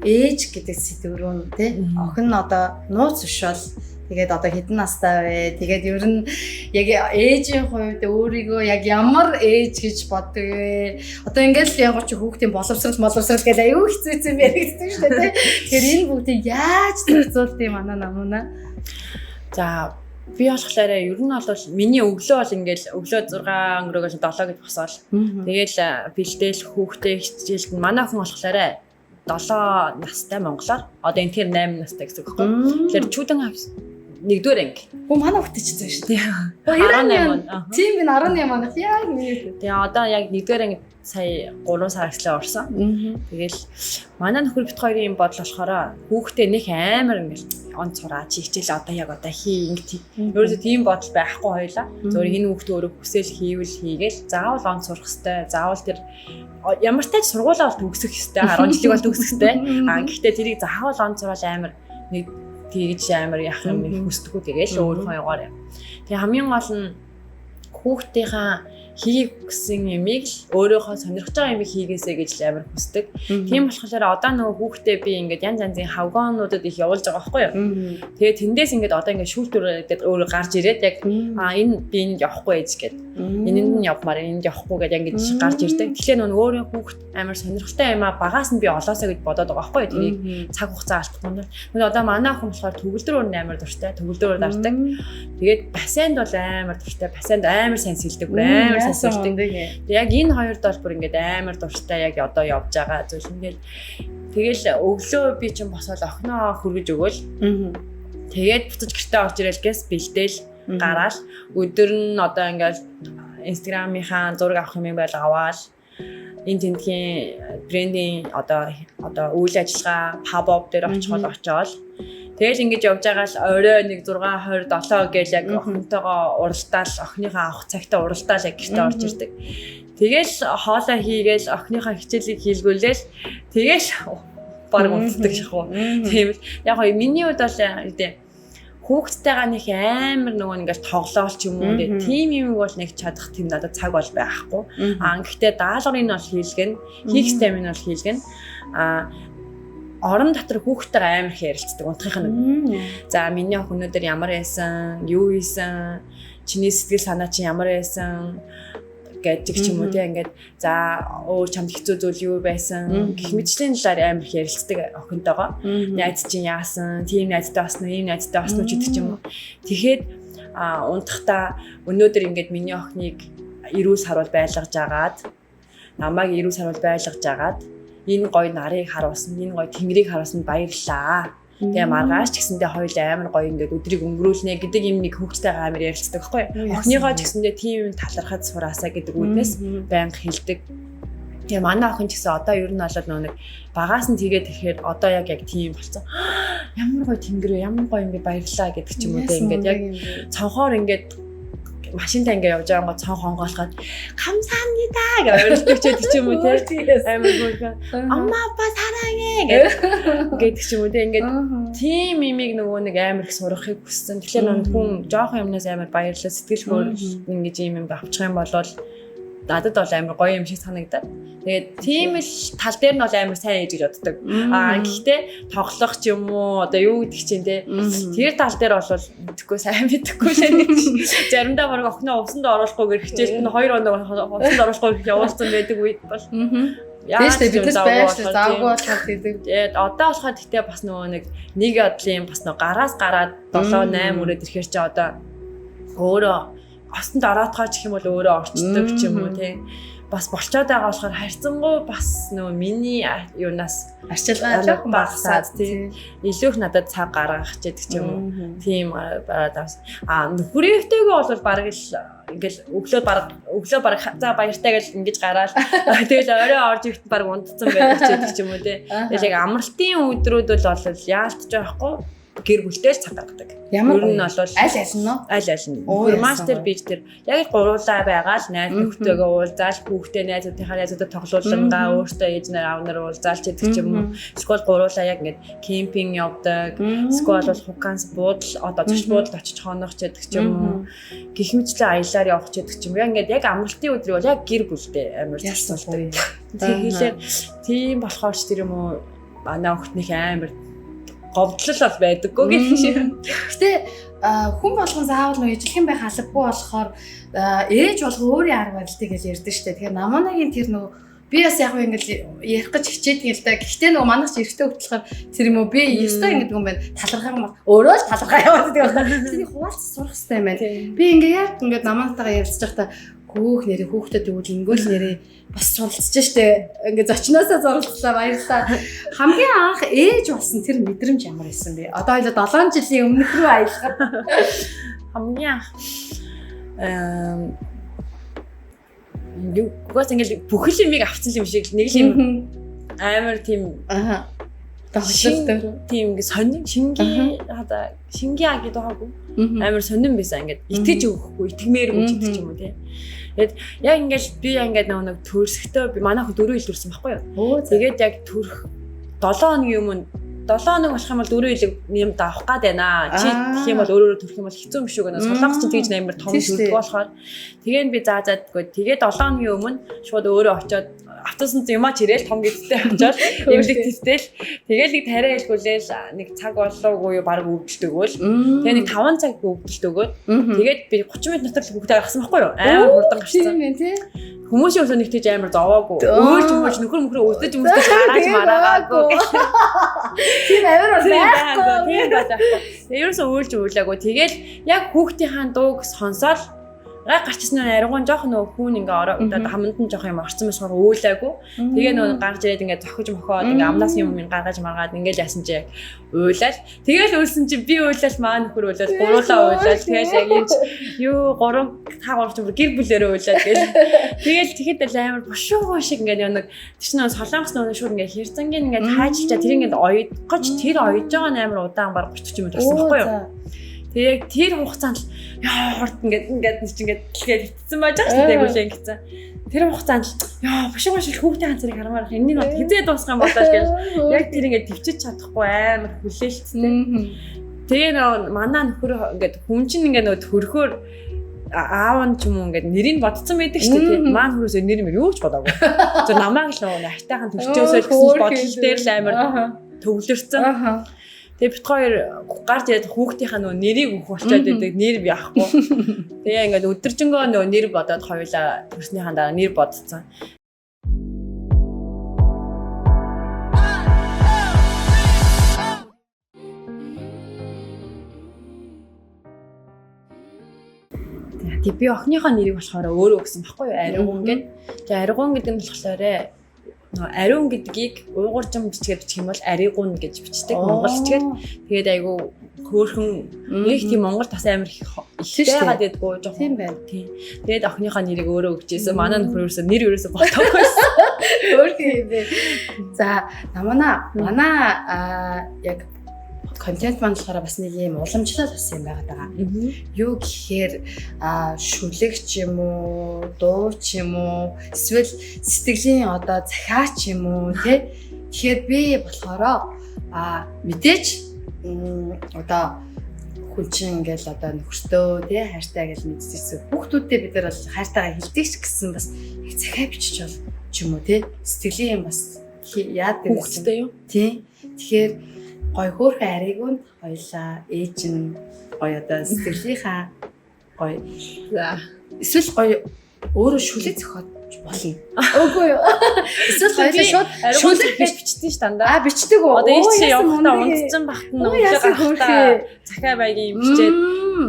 ээж гэдэг сэдв рүү тий охин нь одоо нууц өшөөл тэгээд одоо хэдэн настай вэ? Тэгээд ер нь яг ээжийн хувьд өөрийгөө яг ямар ээж гэж боддог вэ? Одоо ингээд л яг ч хүүхдийн боловсрал гэдэг аюу хэцүү юм яригддаг шүү дээ. Тэгэхээр энэ бүгдийг яаж зохицуулдаг манай намуунаа? За би болохоор ер нь бол миний өглөө бол ингээд өглөө 6 өнгөрөөгөөс 7 гэж босоол. Тэгээл бэлдээл хүүхдээ хичээлд манай хүн болохоор 7 настай монголоор одоо энэ тэр 8 настай гэсэн үг байхгүй. Тэгэхээр чүүдэн нэгдүгээр анги. Манай хүүхдээ ч зөө шүү дээ. 18 он. Тийм би 18 он. Яг нэг. Тэгээ одоо яг нэгдүгээр анги сая 3 сар ажлаа орсон. Тэгэл манай нөхөр бит хоёрын юм бодол болохоор хүүхдээ нэг амар ингээл он цураа чи хичээл одоо яг одоо хий ингээд. Өөрөөсөө тийм бодол байхгүй хоёлаа. Зөвөр энэ хүүхдээ өөрөө хүсэл хийвэл хийгээл заавал он сурах хэвээр. Заавал тэр ямар ч тач сургуулаа бол төгсөх хэвээр 10 жилиг бол төгсөх хэвээр. Гэхдээ тэрийг заавал он цураал амар нэг тэгж амар яах юм хүсдэггүй тэгээл өөрөө яваар. Тэгээ хамгийн гол нь хүүхдийнхаа хийх гэсэн юмыг л өөрөөхөө сонирхож байгаа юмыг хийгээсэй гэж амар хүсдэг. Тийм болохоор одоо нөгөө хүүхдээ би ингээд янз янзын хавгаануудад их явуулж байгаа байхгүй юу. Тэгээ тэндээс ингээд одоо ингээд шүүлтүүрээд өөрөө гарч ирээд яг энэ би энд явахгүй ээж гэд. Энэнд нь явмаар энд явахгүй гэд ингээд гарч ирдэг. Тэгэхээр нөгөө өөрөө хүүхд амар сонирхолтой юм а багаас нь би олоосаа гэж бодоод байгаа байхгүй юу. Тэрийг цаг хугацаа алдахгүй. Нөгөө одоо манай охин болохоор төгөлдөр амар дуртай. Төгөлдөр дардаг. Тэгээд бассейнд бол амар дуртай. Бассейнд амар сайн сэлдэг. Амар сайн. Яг энэ хоёрд бол бүр ингээд амар дуртай яг одоо явж байгаа зүйл ингээд Тэгэл өглөө би чинь босоод охиноо хүргэж өгөөл. Тэгээд буцаж гэртээ орж ирэл гэс бэлдээл гараал. Өдөр нь одоо ингээл Instagram-ийнхаа зураг авах юм байл аваал. Энэ тентгийн брендинг одоо үйл ажиллагаа pop-up дээр очиод тэгэл ингэж явж байгаа л орой 1:6:27 гээл яг охинтойгоо уралдаал охиныхаа авах цагтаа уралдаал яг гэртээ орж ирдэг. Тэгэл хоолоо хийгээл охиныхаа хичээлийг хийлгүүлээл тэгэл баг унтдаг шахуу. Тийм л яг гоо миний хувьд бол үгүй хүүхдтэйгээ нэг амар нөгөө ингээл тоглоол ч юм уу тийм юм бол нэг чадах тийм надад цаг бол байхгүй. Гэхдээ даалгаврыг нь бол хийлгэн, хийх стамин бол хийлгэн. Орон дотор хүүхдтэйгээ амар их ярилцдаг унтахынх нь. За миний охин өнөөдөр ямар байсан, юу хийсэн, чиний сэтгэл санаа чинь ямар байсан гэдэг ч юм уу тийм ингээд за чамд хэцүү зүйл юу байсан гэх мэтчлийн талаар амар их ярилцдаг охинтойгоо. Найз чинь яасан, тийм найзтай басна, ийм найзтай басна ч гэдэг ч юм уу. Тэгэхэд унтахдаа өнөөдөр ингээд миний охиныг эрүүл сарвал байлгаж агаад намайг эрүүл сарвал байлгаж агаад энэ гоё нарыг харуулсан, энэ гоё тэнгэрийг харуулсан баярлаа. Тэгээ маргааш ч гэсэндээ хоёул амар гоё ингээд өдрийг өнгөрүүлнэ гэдэг юм нэг хөвгчтэйгээ амар ярилцдаг байхгүй юу? Охиныгоо ч гэсэндээ тийм талархаж сураасаа гэдэг үгнээс байнга хэлдэг. Тэгээ манай охин ч гэсэн одоо ер нь болоод нэг багаас нь тэгээд ирэхээр одоо яг тийм болсон. Ямар гоё тэнгэр вэ? Ямар гоё ингээд баярлаа гэдэг ч юм уу те ингээд яг цонхоор ингээд машинтай ингээ явж байгаа гоо цон хонгоолоход 감사합니다 гэж өөрөлдөж чийдэг ч юм уу те амар гоо амма апа 사랑해 гэдэг ч юм уу те ингээ тийм имийг нөгөө нэг амар их сурахыг хүссэн. Тэгэхээр хүн жоохон юмнаас амар баярлал сэтгэл хөөр ингэж юм авчих юм бол надад бол амар гоё юм шиг санагдаад. Тэгээд тийм л тал дээр нь бол амар сайн ээж гэж боддог. Гэхдээ тоглох ч юм уу одоо юу гэдэг чинь те. Тэр тал дээр бол мэдхгүй сайн мэдхгүй шээ. Заримдаа баг охиноо усанд оруулахгүйгээр хичээлд нь 2 хоног усанд оруулахгүйгээр явуулсан байдаг үед бол. Яаж ч бид нар байшгүй завгүй болоход гэдэг. Тэгээд одоо болоход гэтээ бас нөгөө нэг одлын бас нөгөө гараас гараад 7-8 үрээд ирэхээр чи одоо өөрөө осонд ороотгоо ч юм бол өөрөө орчдөг ч юм уу тий. Бас болчоод байгаа болохоор харьцангуй бас нөгөө миний юунаас арчилгаа жоохон багасаад тий. Илүү их надад цаг гаргах ч гэдэг ч юм уу. Тийм бараад авс. Нөхрийнхтэйгээ бол баг л ингээл өглөө баг за баяртай гэж ингэж гараад тэгэл орой орж ирэхэд баг унтцсан байдаг ч гэдэг ч юм уу тий. Тэгэл яг амралтын өдрүүд бол яалтж байхгүй гэр бүлтэй цаг гаргадаг. Ямар нь бол аль нь мастер бич тэр яг гуруулаа байгаа л найз нөхдөйгөө уулзаал хүүхдээ найзуудынхаа найзуудад тоглуулнгаа өөртөө ээж нар аав нар уулзаалч гэдэг ч юм уу. Эсвэл гуруулаа яг ингээд кемпинг явдаг. Эсвэл бол хуканс буудал одоо зоч буудалд очиж хонох ч гэдэг ч юм уу. Гэх мэтлээ аялаар явах ч гэдэг ч юм. Яг ингээд яг амралтын өдрийг бол яг гэр бүлтэй амар засуулдаг. Тэгэхээр тийм болохоор ч тэр юм уу манай охтных амар говдлол бол байдаггүй гэх шиг. Гэтэ хүн болгон заавал нөө ижлэхэн байх албагүй болохоор ээж болох өөрийн арга барилтыг гэж ярьдэн штэ. Тэгэхээр намаанагийн тэр нөө би бас яг ингээл ярих гэж хичээдэг л да. Гэхдээ нөгөө манайх ч эрэгтэй хөтлөхөөр тэр юм уу би ёстой ингэдэг юм байна. Талархах юм өөрөө л талархаа яваад байдаг байна. Тэрийг хуваалцаж сурах хэрэгтэй юм байна. Би ингээ яг ингээд намаантайгаа ярилцж байхдаа хөөх нэрээ хүүхдэд өгөл ингээл нэрээ бас суралцж штэ. Ингээ зочноосоо зурлалаа баярлалаа. Хамгийн анх ээж болсон тэр мэдрэмж ямар байсан бэ? Одоо хоёул 7 жилийн өмнөх рүү аялах. Хамгийн анх юугаас ингээл бүхэл юмыг авцсан юм шиг нэг л юм амар тийм тоглолттой тийм ингээ сонин шингийн гэдэг байгаагүй амар сонин байсан ингээд итгэж өгөхгүй итгэмээр үуч гэдэг ч юм уу тийм. Тэгээд яг ингээл би ингээд нэг төрсөхдөө би манайх 4 жил төрсөн байхгүй юу. Тэгээд яг төрөх 7 хоногийн өмнө 7 хоног болох юм бол 4 жил юм давах гад байна. Чи гэх юм бол өөрөө төрөх юм бол хэцүү юм шүү гэнэ. Солонгос ч тэгж амар том төрдөг болохоор тэгээд би заадгүй. Тэгээд 7 хоногийн өмнө шууд өөрөө очиод автобусанд юмаач ирээл том гэдтэй очиод эмнэлэг тестэл тэгээд нэг тариа хэлгүүлээл нэг цаг болоогүй баг өвдөлт өгөөл. Тэгээд нэг 5 цаг өвдөлт өгөөд тэгээд би 30 минут дотор бүгдээ гаргасан байхгүй юу? Амар хурдан гарсан. Тийм тий. Хүмүүсийн өсөө нэгтэж амар зовоогүй. Өөрч нөхөр өсдөж гараад мараагүй. Тийм амар байхгүй. Тийм байна. Ерөөсөө өөрч уулаагүй. Тэгээд яг хүүхдийн хаан дууг сонсоод гай гарчсан нь аргуун жоох нөгөө хүүн ингээ ороо хаманд нь жоох юм орсон болохоор уулаагүй. Тэгээ нөгөө гарч ирээд ингээ зохиж мохоод ингээ амнаас юм гаргаж маргаад ингээ л ясан чи яг уйлал. Тэгээл үйлсэн чи би уйлал маа нөхөр уйлал гуруулаа уйлал. Тэгээл яг юм юу 3 ч гэр бүлээрээ уйлал гэл. Тэгээл тэгэхэд л амар бушуугаа шиг ингээ нэг тийч нөгөө солонгос нөгөө шууд ингээ хэрцангийн ингээ таажилчаа тэр ингээ оёдгож тэр оёж байгаа нь амар удаан баг 30 минут болсон байхгүй юу? Тэгээ тэр хугацаанд яа хурд ингээд хэлгээд битсэн байж байгаа шүү дээ гүлэн гэсэн. Тэр хугацаанд яа бушиг хүүхдээ ганцыг хармаар энэний бод хизээ дуусах юм болоо гэж яг тэр ингээд төвчж чадахгүй амар хүлээлттэй. Тэгээ нөө манай нөхөр ингээд хүн чинь ингээд нөө төрхөөр аав нь ч юм уу ингээд нэрийг бодсон байдаг шүү дээ. Маань хөрөөсөө нэр юм юу ч бодоогүй. Зөв намайг л нөө айтайхан төвчөөсөө гэсэн бодол дээр л амар төвлөрсөн. Тэгээ бит хоёр гарч ирээд хүүхдийнхаа нөгөө нэрийг өгөх болчиход байдаг. Нэр яахгүй. Тэгээ ингээд өдөржингөө нөгөө нэр бодоод хоёулаа төрснийхаа дараа нэр бодцсон. Тэгээ би охиныхоо нэрийг болохоор өөрөө өгсөн байхгүй юу? Ариун гэдэг. Тэгээ ариун гэдэг нь болохоор нөгөө ариун гэдгийг уугууржин бичгээр бичих юм бол аригун гэж бичдэг монголчгээд. Тэгээд айгүй хөөрхөн нэг тийм монгол бас амар их байгаад байдгүй жоох. Тийм байна. Тийм. Тэгээд охиныхоо нэрийг өөрөө өгч ийсэн. Манай нөхөр ерөөсөө нэр ерөөсөө ботохгүйсэн. Өөрхөн юм бэ. За манай яг контент маань болохоор бас нэг юм уламжлал бас юм байгаад байгаа. Юу гэхээр шүлэгч юм уу, дуу ч юм уу, эсвэл сэтгэлийн одоо захиач юм уу тий. Тэгэхээр би болохоор мэдээж одоо хүн чинь ингээл одоо нөхөртөө тий хайртай гэж мэдчихсэн. Хүүхдүүдтэй бид нар бол хайртайгаа хэлдэг ч гэсэн бас их захиа бичиж бол ч юм уу тий. Сэтгэлийн бас яадаг хүүхдтэй юу? Тий. Тэгэхээр гой хөөрхөн аригунд хоёлаа ээж нь гой одоо сэтгэлийнхаа гой эсвэл гой өөрөө шүлэг зохиож болно. Үгүй юу. Эсвэл хоёлаа шууд шүлэг бичдэг ш дандаа. Бичдэг үү? Одоо ээж чи явахдаа унтцсан бахт нь өглөө захиа байгийн бичээд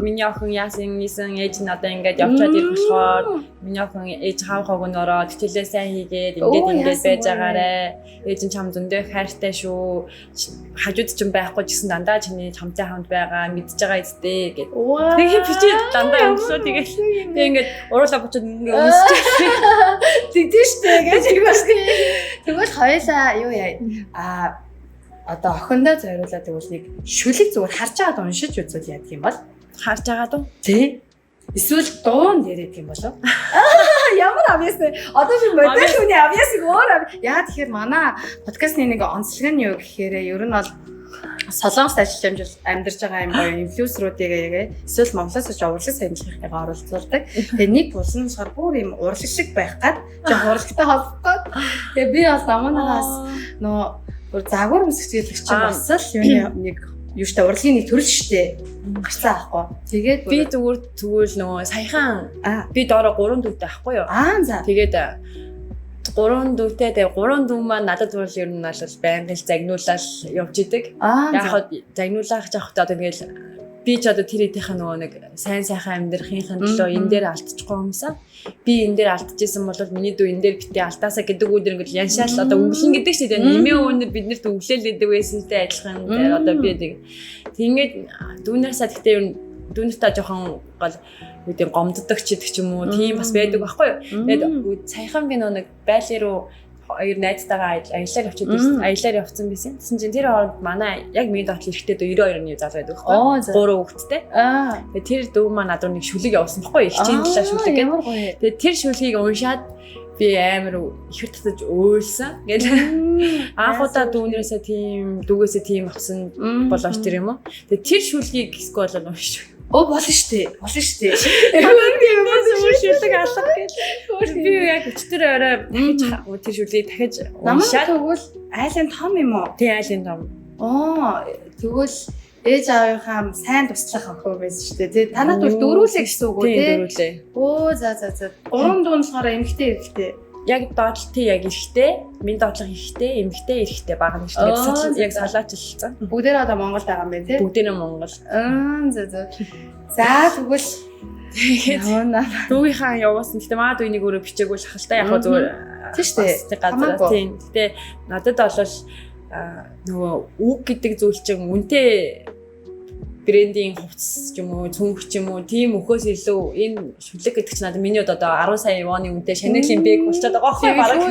миний охин яасан нисэн ээж нь одоо ингээд явчаад ирэх болохоор миний охин ээж хаавхаг нь ороод хичээлээ сайн хийгээд ингээд байж байгаарэ. Ээж нь чам зөндөө хайртай шүү. Хажууд ч юм байхгүй ч гэсэн дандаа чиний чамтай хамт байгаа мэдж байгаа эзтэй гэд. Тэгээ бичээд дандаа өнгөсөө тэгээд би ингээд уруулаа бочод ингээд өмсчих. Тэгдэж штэ гэж хэлсэн. Тэгвэл хоёлаа юу яа одоо охиндоо зориулаад тэгвэл нэг шүлэг зүгээр харж байгаад уншиж үзвэл яадаг юм бол харж байгаа дөө. Тий. Эсвэл дуун яриад юм болов. Ямар авьяас вэ? Одоо би модель хүний авьяасыг өөр яа тэгэхээр манай подкастны нэг онцлог нь юу гэхээр ер нь бол солонгост ажиллаж амьдарч байгаа юм гоё инфлюенсеруудыг эсвэл Монголоос ч урлаг санджихыг оролцуулдаг. Тэгээ нэг булсан болохоор бүр юм урлагшиг байх гад жоох урлагтай холбогдоод тэгээ би бас наманаас нөө бүр загвар өмсгчээлэгч бас л юуны нэг юу штэ урлагийн нэг төрөл штэ гарцаа ахгүй. Тэгээд би зүгээр тэгвэл нөгөө саяхан би доороо 3 дүүтэй ахгүй юу? За. Тэгээд 3 дүүтэй тэгээ 3 дүү маань надад бол ер нь бол байнга л загнуулаад явж идэг. Яг хаа загнуулах жаахтай одоо тэгэл би ч одоо тэр хэдийнхэн нөгөө нэг сайн сайхан амьдрахынхын төлөө энэ дээр алдчихгүй юмсаа би энэ дээр алдчихсан бол миний дүү энэ дээр битээ алдаасаа гэдэг үгээр ингээд яншаал одоо өвлөн гэдэг шиг тийм нэмээ өвнөр биднэрт өвлөөлөдөг байсантай адилхан одоо би тэгээд дүүнээсаа гэхдээ ер нь дүүнэртээ жоохон гол үүдээ гомддог ч гэдэг ч юм уу тийм бас байдаг байхгүй юу. Тэгээд саяхан би нэг байлын руу хоёр найзтайгаа аялаар явчихад байсан. Аялаар явцсан байсан. Тэсэн чинь тэр хооронд манай яг миний доотлол ихтэй 92-ны залуу байдаг байхгүй юу. 3 хүүхэдтэй. Тэгээд тэр дүү маань надад нэг шүлэг явуулсан байхгүй юу. Ихчийн талаа шүлэг гэдэг. Тэгээд тэр шүлгийг уншаад би амар ихэр татаж өөлсөн. Гэл анхудаа дүүнээсээ тийм дүүгээсээ тийм авсан болооч тэр юм уу. Тэгээд тэр шүлгийг хэсгүй болоо уншиж болно штэ. Болно штэ. Шүлэг алга гэж. Би яг өчтөр орой дахиж тэр шүлгийг дахиж уншаад тэгвэл айлын том юм уу? Тий айлын том. Тэгвэл ээж аавынхаа сайн туслах охин байсан шүү дээ. Тэ танад бол дөрүүлээ гэсэн үг үү те? Дөрүүлээ. За. 3 дуу болохоор эмэгтэй эрэгтэй. яг доотлолтын яг эрэхтэй, миний доотлох эрэхтэй, эмэгтэй эрэхтэй бага нэг шүү дээ. Яг салаачилсан. Бүгдээр одоо Монголд байгаа юм байна тий. Бүгдээр нь Монгол. За. За тэгвэл дүүгийнхаа явуулсан. Гэтэ магадгүй нэг өөрөө бичээгүй л ахaltaа яг зүгээр тийм шүү дээ. Газар тийм. Гэтэ надад бол нөгөө үг гэдэг зүйл чинь үнтэй брендинг хувцас ч юм уу, цүнх ч юм уу, тийм өхөөс илүү энэ шүлэг гэдэг чинь надад миний одоо 10 сая вон үнэтэй Chanel-ийн бэг болчиход байгаа байхгүй бараг.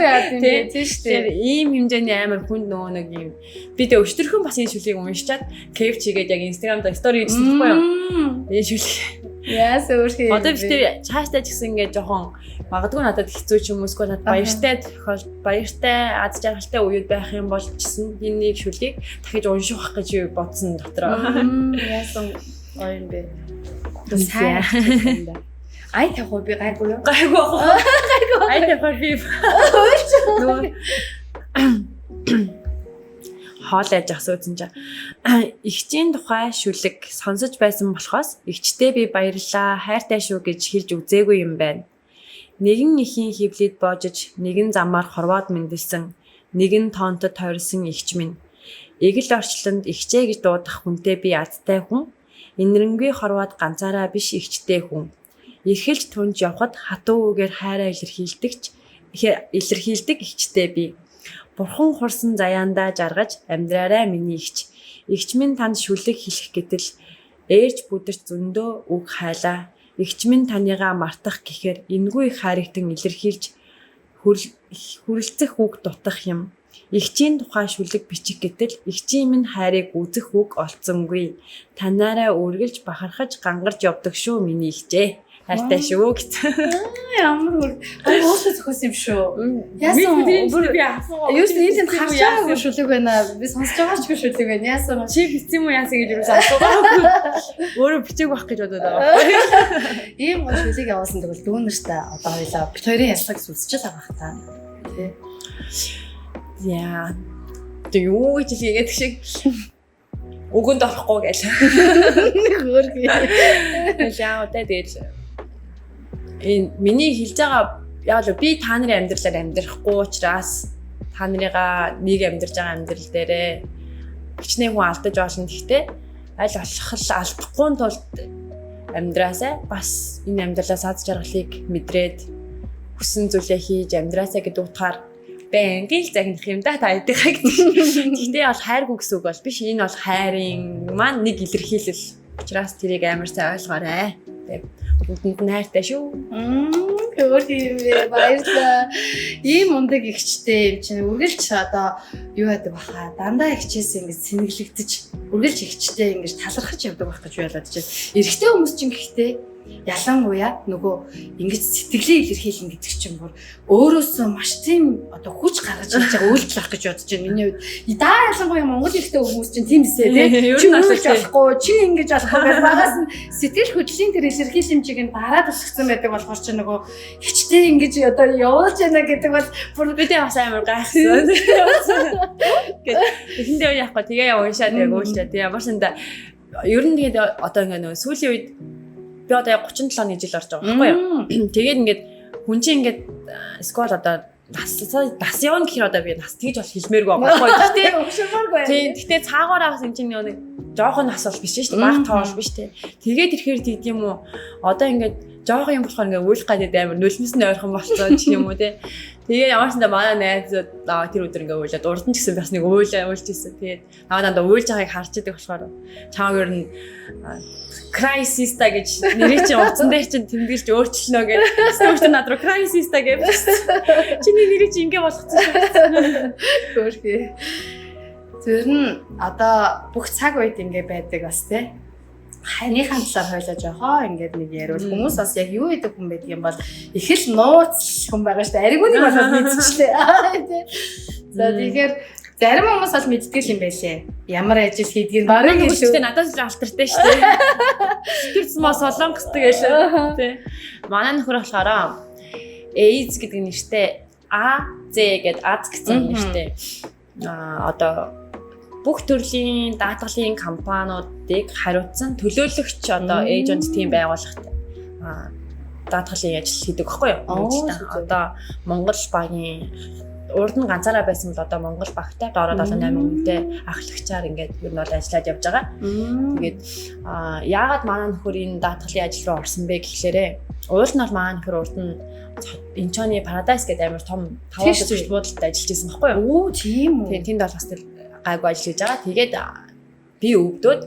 Тийм шүү дээ. Ийм хэмжээний амар хүнд нөгөө нэг юм. Би тэг өчтөрхөн бас энэ шүлгийг уншичаад кэвч хийгээд яг Instagram-да стори хийсэн байхгүй юу? Энэ шүлэг. Яас өөрхий. Одоо би тэг цаашдаа ч гэсэн ингээд жоохон магадгүй надад хэцүү ч юм уу эсвэл надад баяртай аз жаргалтай үед байх юм бол чсэн энэ нэг шүлгийг дахиж унших гэж бодсон дотроо. Яасан гоё юм бэ. Сайн. Ай тавхуу би гайгүй юу? Гайгүй. Ай тавхуу би. Хоол яаж асуусан чинь игчийн тухай шүлэг сонсож байсан болохоос игчтэй би баярлаа хайртай шүү гэж хэлж үзээгүй юм байна. Нэгэн ихийн хөвлөд боожж нэгэн замаар хорвоод мэндэлсэн нэгэн тоонтод тойрсон игч минь. Эгэл орчлонд игчээ гэж дуудах хүнтэй би азтай хүн. Инэрэнгүй хорвоод ганцаараа биш игчтэй хүн. Ирхэлж тунж явхад хатуу үгээр хайраа илэрхийлдэг игчтэй би. Бурхан хурсан заяандаа жаргаж амьдраарай миний игч. Игч минь танд шүлэг хэлэх гэтэл ээрж бүдэрч зөндөө үг хайлаа. Игч минь танийгаа мартах гэхээр энгүй их хайрагтан илэрхийлж хүрэлцэх үг дутах юм. Игчийн тухай шүлэг бичих гэтэл игчийн минь хайрыг үзэх үг олцсонгүй. Танаараа үргэлж бахархаж гангарч явдаг шүү миний игчээ. Хайртай шүү гэсэн. Ямар өөртөө зөхөс юм шүү. Яасан би асуугаа. Юу ч энэ харж байгаагүй шүлэг байна. Би сонсож байгаа ч шүлэг байна. Яасан чи бичсэн юм яасан гэж юусэн асуугаа. Өөрөө бичээг байх гэж бодоод байгаа. Ийм гоо шүлэг явуулсан тэгвэл дүүнэртэй одоо хоёлаа бит хоёрын ялсаг сүлсчил байгаа хта. Тэ. Яа. Тэг юу гэж хэлгээд шиг өгөнд орохгүй гээл. Хөөрхий. Яа одоо тэгэл энэ миний хэлж байгаа яа би та нарын амьдралаар амьдрахгүй учраас та нарыгаа нэг амьдарч байгаа амьдрал дээрээ хичнээн хүн алдаж болно. Гэхдээ аль болох алдахгүй тулд амьдраасаа бас энэ амьдралаас аз жаргалыг мэдрээд хүссэн зүйлээ хийж амьдраасаа гэдэг утгаар бэнгийн загнах юм да та хэдийхээ гэдэг. Гэхдээ бол хайргүй гэсэн үг бол биш. Энэ бол хайрын маань нэг илэрхийлэл. Учраас тэрийг амар сайн ойлгоорой. Бүгдэнд нь хайртай шүү. Хөөрхий баярлалаа. Ийм мундаг игчтэй юм чинь үргэлж одоо юу яадаг баха. Дандаа игчээс ингэж сэнэглэгдэж үргэлж игчтэй ингэж талархаж явдаг байх гэж байлаад чинь. Эрэгтэй хүмүүс чинь гэхдээ ялангуяа нөгөө ингэж сэтгэлээ илэрхийлнэ гэдэг чинь бүр өөрөөсөө маш тийм одоо хүч гаргаж ирж байгаа үйлдэл ах гэж бодож байна. Миний хувьд даа ялангуяа Монгол эрэгтэй хүмүүс чинь тийм эсэ тий. Чи үйлж болохгүй, чи ингэж болохгүй гэж багаас нь сэтгэл хөдлөлийн тэр илэрхийлэмжийг нь дараад өсгсөн байдаг болохоор чи нөгөө хичтэй ингэж одоо явуулж байна гэдэг бол бүр бидээ бас амар гайхсан. Эхэндээ яахгүй тэгээ уншаад яг үйлчээ тий. Ямар санда ер нь тэгээд одоо ингээ нөгөө сүүлийн үед би одоо яг 37 оны жил орж байгаа байхгүй юу. Тэгээд ингээд хүн чинь ингээд сквад одоо нас явна гэхээр одоо би нас тэгж бол хэлмээргүй байгаа байхгүй юу. Гэтэ өгшмөргүй. Тийм. Гэтэ цаагаараа бас энэ чинь нэг жоохон нас бол биш шүү дээ. Баг тоо бол биш те. Тэгээд ирэхээр тэгд юм уу. Одоо ингээд жоохон юм болохоор ингээд уйлах гэдэг амар нулимс нь ойрхон болцоо ч юм уу те. Тэгээ ямарсандаа манай найзууд тэр өдөр ингээд уйлаад урд нь ч гэсэн бас нэг уйлж ийсэн. Тэгээд надад уйлж байгааг харж идэг болохоор чааг ер нь Крайсиста гэж нэрээ чинь утсан дээр чинь тэмдэглэж өөрчлөнө гэж стойч над руу крайсиста гэж чиний нэрээ чинь ингэ болгоцсон шүү. Хөөрхий. Зөв нь одоо бүх цаг үед ингэ байдаг бас тий. Ханыхаа талаар хойлоо жохоо ингээд нэг яриул хүмүүс бас яг юу гэдэг хүн байдаг юм бол их л нууц хүн байгаа шүү дээ. Аригуныг болоод мэдчихлээ. Тий. За тэгэхээр зарим хүмүүс бол мэддэг юм байлээ. Ямар ажил хийдгийг барыг хэлээ. Надаас л алтартай шүү дээ. Тэрс маа солонгостой гэлээ. Тий. Манай нөхөр болохоор AIDS гэдэг нэртэй AZ гэдэг аз гэсэн нэртэй. Одоо бүх төрлийн даатгалын компаниудыг хариуцсан төлөөлөгч одоо эйжент тийм байгууллагатай. даатгалын ажил хийдэг байхгүй юу? Одоо Монгол багийн урд нь ганцаараа байсан бол одоо Монгол багтай доороо 7-8 хүнтэй ахлагчаар ингээд ер нь бол ажиллаад явж байгаа. Тэгээд яагаад манай нөхөр энэ даатгалын ажил руу орсон бэ гэхлээрээ уул нь бол манай нөхөр урд нь Инчоны Paradise гэдэг амар том 5 төсөл буудалд ажиллаж байсан байхгүй юу? Оо тийм үү. Тийм тэнд бол бас тэр гайгүй ажил хийж байгаа. Тэгээд би өвдөөд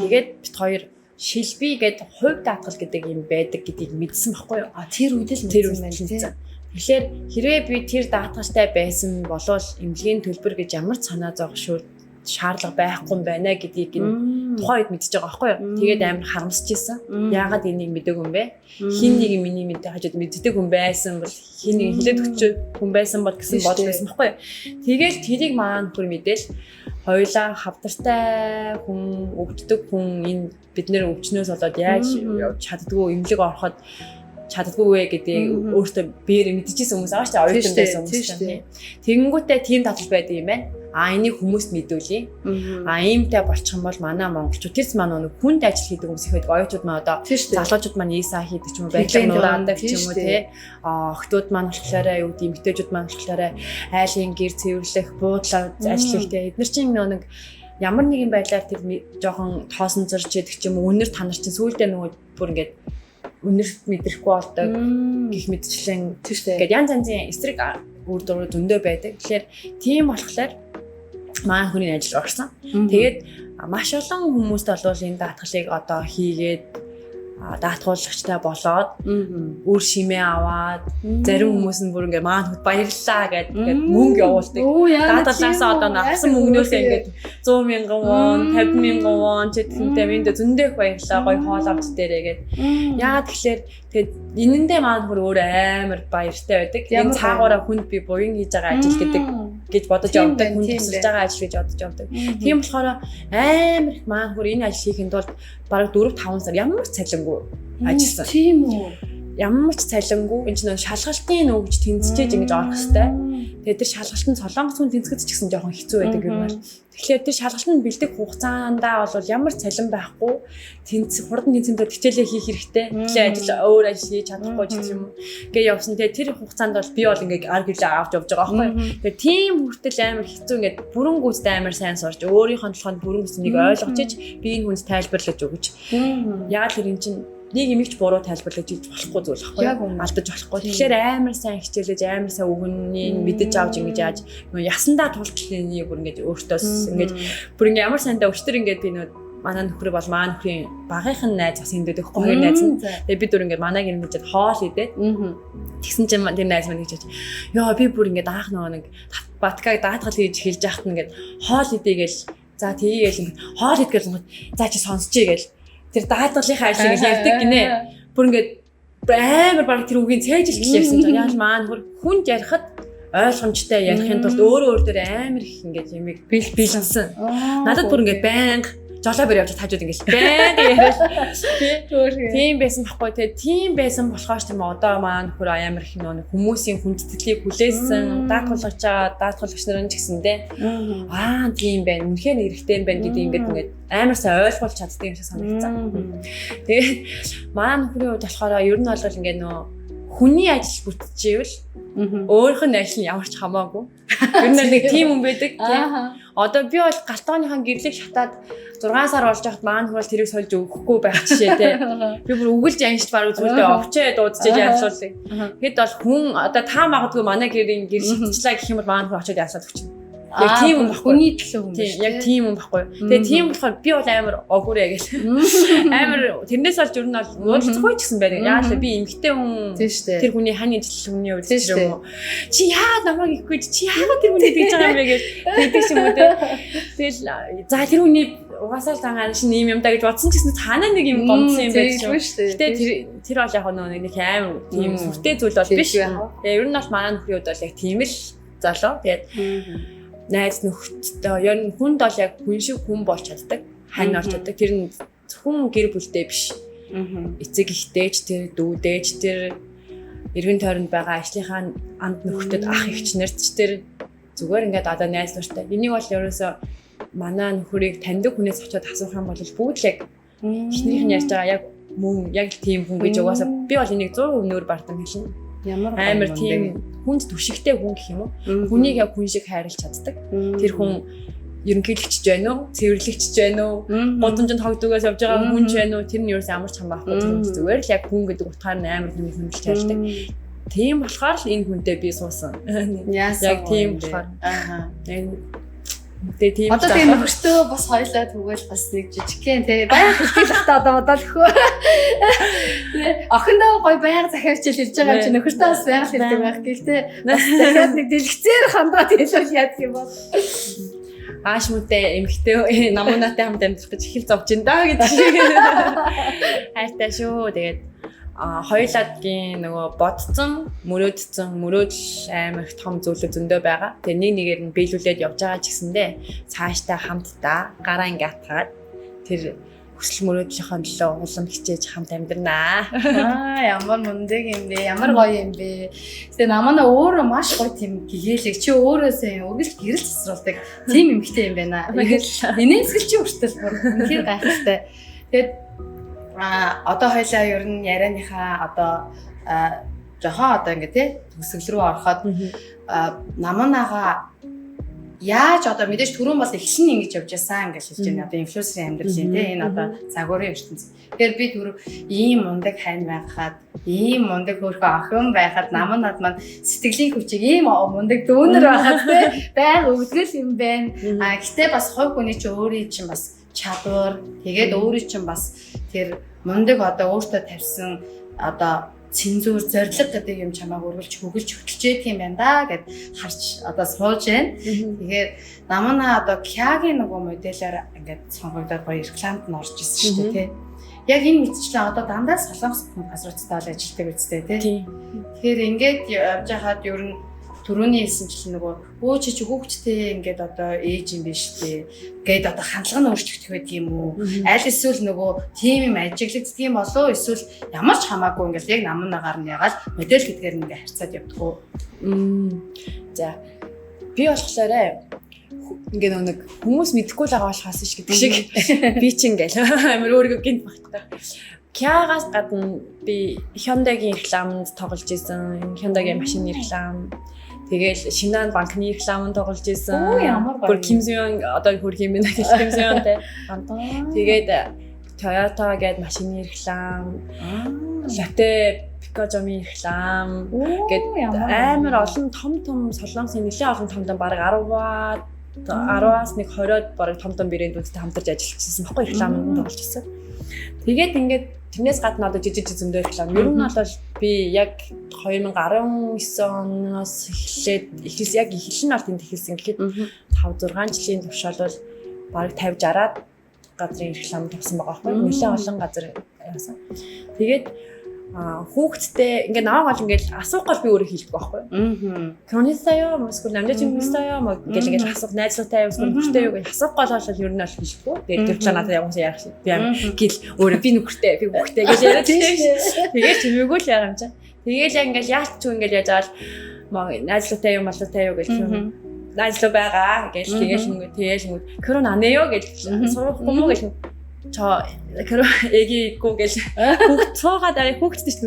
тэгээд бит хоёр шилбий гэдэг хувь даатгал гэдэг юм байдаг гэдгийг мэдсэн байхгүй юу? Тэр үед л мэдсэн байна тийм. Тэгэхээр хэрвээ би тэр даатгалтай байсан болвол эмнэлгийн төлбөр гэж ямар ч санаа зовшгүй шаардлага байхгүй юм байна гэдгийг тухайн үед мэдчихэж байгаа байхгүй юу? Тэгээд амар харамсаж ирсэн. Яагаад энийг мэдээгүй юм бэ? Хин нэг миний мэдээ хажууд мэддэг хүн байсан бол хин нэг хилээд өчөө хүн байсан бол гэсэн бодол байсан байхгүй юу? Тэгээд тэрийг маань бүр мэдээл хоёулаа хавдартай хүн өвддөг хүн энэ бид нэр өвчнөөс болоод яаж чаддгүй эмнэлэг ороход чаддгүй вэ гэдэг өөртөө биеэр мэдчихсэн хүмүүс байгаа шүү дээ. Оюутан байсан хүмүүс тийм. Тэгэнгүүтээ тийм татал байдаг юм байна. Энийг хүмүүст мэдүүлье. Иймтэй болчих юм бол манай монголчууд тэрс манай нэг хүнд ажил хийдэг хүмүүс их байдаг. Оюутнууд маань одоо залуучууд маань ИСА хийдэг ч юм уу, байдлаар нураадаг ч юм уу тий. Охтууд маань болохоор юу гэдэг эмэгтэйчүүд маань болохоор айлын гэр цэвэрлэх, буудлаа ажиллах тий. Эдгээр чинь нэг ямар нэгэн байдлаар тэр жоохон тоосон зорж яадаг ч юм уу, үнэр танар чинь сүүлдээ нөгөө бүр ингээд үнэр мэдрэхгүй болдог гэх мэтчлэн ингээд янз янзын эсрэг үр дүн зөндөө байдаг. Тэгэхээр тийм болохоор маань хүний ажил орсон. Тэгээд маш олон хүмүүст бол энэ даатгалыг одоо хийгээд даатгуулагчтай болоод үр шимээ аваад зарим хүмүүс нь бүр ингээ маань хөт баярлаа гэдэг мөнгө явуулдаг. Даатгалаасаа одоо авсан мөнгнөөсөө ингээ 100,000 won, 50,000 won ч гэдэгтэй минь зөндөө их баярлаа гоё хоол авч дээрээ гэд. Яагаад тэгэхээр тэгээд энэндээ маань бүр өөр амар баяртай байдаг. Энэ цаагаараа хүнд би буян хийж байгаа ажил гэдэг гэж бодож явдаг, хүн тусалж байгаа ажил гэж бодож явдаг. Тийм болохоор амар их маань бүр энэ ажил хийхэд бол бараг 4-5 сар ямар ч цалингүй ажилласан. Тийм үү. Ямар ч цалингүй энэ чинь шалгалтын нөгж тэнцэж ингэж орох хэвээр. Тэгээд тэр шалгалт нь солонгос хүн тэнцгэд ч гэсэн жоохон хэцүү байдаг юм байна. Тэгэхээр тэр шалгалт нь бэлдэх хугацаандаа бол ямар цалин байхгүй хурдан тэнцэндээ хичээлээ хийх хэрэгтэй. Хичээл ажил өөр ажил хийж чадахгүй ч юм уу. Гээ явсан. Тэгээд тэр хугацаанд бол би бол ингээ ар гэлээ авч явж байгаа байхгүй. Тэгээд тийм хүртэл амар хэцүү ингээд бүрэн гүйцэд амар сайн сурч өөрийнхөө толгойд бүрэн гүйцэнийг ойлгож иж би энэ хүнд тайлбарлаж өгч. Яагаад тэр эн чинь нэг юмч буруу тайлбарлаж хийж болохгүй зүйл байхгүй алдаж болохгүй. Тэгэхээр амар сайн хичээлж амар сайн өгнөнийг мэдэж авч ингэж яаж ясандаа тултлыг бүр ингэж өөртөөс ингэж бүр ингэ ямар сайндаа өчтөр ингэж би манай нөхрөө бол манай нөхрийн багийнхан найз бас энд дээх хоёр найз нь. Тэгээ бид бүр ингэ манайг юм гэж хоол идээд тэгсэн чинь тэр найз маань гэж яа би бүр ингэ анх нэг баткаг даатгал хийж хэлж яхад нь ингэ хоол идээгээл за тгийгээл ингэ хоол идгээл за чи сонсчээ гээл тэр даатгалынхаа ажлыг ярьдаг гинэ. Бүр ингээд амар баг тэр үгийн цээжилт ярьсан чинь яаж маань хүнд ярихад ойлгомжтой ярихын тулд өөрөө өөр амар их ингээд юмыг бэлдсэн. Надад бүр ингээд байнга жолоо бэр явж хажууд ингээд байнга яриад тийм байсан байхгүй. Тэгээ тийм байсан болохоор ч тийм одоо маань хөр амар их хүмүүсийн хүндэтгэлийг хүлээсэн даатгалагч нарын ч гэсэндээ тийм байна. Үнэхээр хэрэгтэй юм байна гэдэг ингээд амар сайн ойлгуулж чаддаг юм шиг санагдсан. Тэгээд маань нөхрийн хувьд болохоор ер нь бол ингээд хүний ажил бүтчихвэл өөрийнх нь ажил нь ямар ч хамаагүй. Ер нь нэг тийм хүн байдаг тийм. Одоо би бол галтгооныхаа гэрлийг шатаад 6 сар болж байхад маань хөрөл тэрийг сольж өгөхгүй байх жишээ тий. Би бүр үгэлж аншиж баруун зүйлдээ овчээ дуудчихж яасуулъя. Хэд бол хүн одоо та магадгүй манай гэрийн гэр шатчлаа гэх юм бол маань хөр очиод яасаад өгч. Яг тийм юм баггүй. Хүний төлөө юм шүү. Яг тийм юм баггүй. Тэгээ тийм болохоор би бол амар огуурэ гэж. Амар тэрнээс олж ер нь бол уулзахгүй ч гэсэн байдаг. Яа л би эмгтэй хүн тэр хүний хань ижил хүний үед ч юм уу. Чи яа намайг ихгүй чи яагаад тэр хүний тэгж байгаа юм бэ гэж тэгдэг юм уу те. Тэгэл за тэр хүний угаасаа л загаар шин ийм юм да гэж бодсон ч гэсэн цаанаа нэг юм гомдсон юм байж шүү. Гэтэ тэр бол яг нэг амар тийм сүртэй зүйл бол биш. Тэгээ ер нь бол манай нөхрийн үед бол яг тийм л залуу. Тэгээд найз нөхдөд ер нь хүнд бол яг хүн шиг хүн болж чаддаг. Хань болж чаддаг. Тэр нь зөвхөн гэр бүлтэй биш. Эцэг ихтэйч тэр дүүдээж тэр эргэн тойронд байгаа ажлынхаа анд нөхдөд ах эгч нарч тэр зүгээр ингээд одоо найз нөхдөд. Энийг бол ерөөсөө манай нөхрийг таньдаг хүнээс очиод асуух юм бол бүгд л яг эхнийх нь ярьж байгаа яг мөн яг тийм хүн гэж угаасаа би бол энийг 100% нөр бартам хэлнэ. Ямар амар тийм хүнд түшигтэй хүн гэх юм уу? Хүнийг яг хүн шиг хайрлаж чаддаг. Тэр хүн ерөнхийлөгч байна уу? Цэвэрлэгч байна уу? Годомжинд хогдгоос явж байгаа хүн ч байна уу? Тэр нь ерөөс ямар ч хам байхгүй. Тэр зүгээр л яг хүн гэдэг утгаар нь амар хүнийг хөндлөж хайрладаг. Тийм болохоор л энэ хүнтэй би суусан. Яг тийм болохоор. Тэгээ тийм. Одоо тийм нөхөртөө бас хоёлаа түгээл бас нэг жижигхэн тий баян хэлхийхтэй одоо бодоолхгүй. Тий охиндоо гоё баян захиалчил хэлж байгаа чи нөхөртөө бас баян хэлдэг байх гэлтэй. Бас дахиад нэг дэлгэцээр хандаад хэлвэл яадаг юм бол. Ааш мүтэй эмхтэй намуунатай хамт амьдрах гэж их л зовж ин даа гэдэг шиг. Хайртай шүү. Тэгээд хоёулагийн нөгөө бодцсон, мөрөөдөл амар их том зүйлүүд зөндөө байгаа. Тэгээ нэг нэгээр нь биелүүлээд явж байгаа ч гэсэндээ цааштай хамтдаа гараа ингээ атгаад тэр хүсэл мөрөөдлийнхөө төлөө улам хичээж хамт амьдрнаа. Ямар мундаг юм бэ? Ямар гоё юм бэ? Тэгээ намаа өөрөө маш гоё тийм гэгээлэг чи өөрөөсөө үргэлж гэрэл засруулдаг тийм эмэгтэй юм байна. Инээсгэл чи хүртэл үнэхээр гайхалтай. Тэгээд одоо хоёлаа ер нь ярианыхаа одоо жохон одоо ингээ тий төгсгөл рүү ороход намаанаага яаж одоо мэдээж түрүүн бол эхлэн ингэж явж яасан гэж хэлж байна. Одоо инфлюенсерийн амьдралын тий энэ одоо загварын ертөнц. Тэгэхээр би түрүү ийм мундаг хань байхад, ийм мундаг хөрхөө охин байхад намаанад маань сэтгэлийн хүчийг ийм мундаг дүүнер байхад тий байг өвдгөл юм байна. Гэтээ бас хувь хүний чинь өөрийн чинь бас чадвар тэгээд өөрийн чинь бас тэр мундаг одоо өөртөө тавьсан одоо цензур зорилго гэдэг юм чамааг өргөлж хөглж хөтлж юм байна да гэд харж одоо сууж байна. Тэгэхээр намаа одоо Кягийн нөгөө модельээр ингээд сонгогдоод гоё рекламад нь орж ирсэн шүү дээ тий. Яг энэ мэтчлэн одоо дандаа солонгос бүхэн газруудтай бол ажилладаг үстэй тий. Тэгэхээр ингээд явж хаад ер нь түрүүний хэлсэнчлэн нөгөө өө чи хүүхдтэй ингээд одоо ээж юм биш үү гээд одоо хандлага нь өөрчлөгдөх байдаг юм уу? Аль эсвэл нөгөө тийм юм ажиглагддаг юм болоо эсвэл ямар ч хамаагүй ингээд яг намнаагаар нь ягаад модель гэдгээр нь ингээд харьцаад явдаг уу? За би болохоор ингээд нэг хүмүүс мэдэхгүй л байгаа болохоос ш гэдэг шиг би ч ингээл амар өөрийгөө гинт багтдаг. Кягаас гадна би Hyundai-гийн рекламанд тоглож исэн. Hyundai-гийн машины реклам. Тэгэл Шинан банкны рекламанд тоглож исэн. Бүр Kim Seon одоо хөрх юм байна гэх Kim Seonтэй. Тэгээд Toyota гээд машины реклам. Lotte Picojomi реклам. Гээд амар олон том солонгосын нэлээд олон том баг 10-аас нэг 20-од баг том брэндүүдтэй хамтарч ажиллажсэн баггүй рекламанд тоглож исэн. Тэгээд ингээд тэрнээс гадна одоо жижиг зөндөө реклам. Ер нь бол би яг 2019 оноос эхлээд яг эхлэн арт энд эхэлсэн гэхэд 5-6 жилийн туршид бол бараг 50-60-аад газрын реклам тавьсан байгаа байхгүй. Нэлээд олон газар яасан. Тэгээд хүүхдтэй ингээд наваа гол ингээд асуух гол би өөрөө хэлдэг байхгүй. Кронисаа юу, эсвэл намжаач юм бистаа юу ингээд асуух найзлуутай юу, эсвэл нөхөртэй юу гэж асуух гол бол ер нь бол хэлэхгүй. Тэгээд тэр чинь надад яг үгүй яах шиг. Би гэл өөрөө би нөхөртэй, би хүүхдтэй гэж яриад тийм. Тэгээд чимээгүй л яах юм чаа. Тэгээд яг ингээд яач ч ингээд яаж аваад найзлуутай юу, маллуутай юу гэж найзлуу байгаа гэж тэгээл корона анаа юу гэж суухгүй муу гэж эгийг гэл хүүхд цуугаад аа хүүхдтэй ч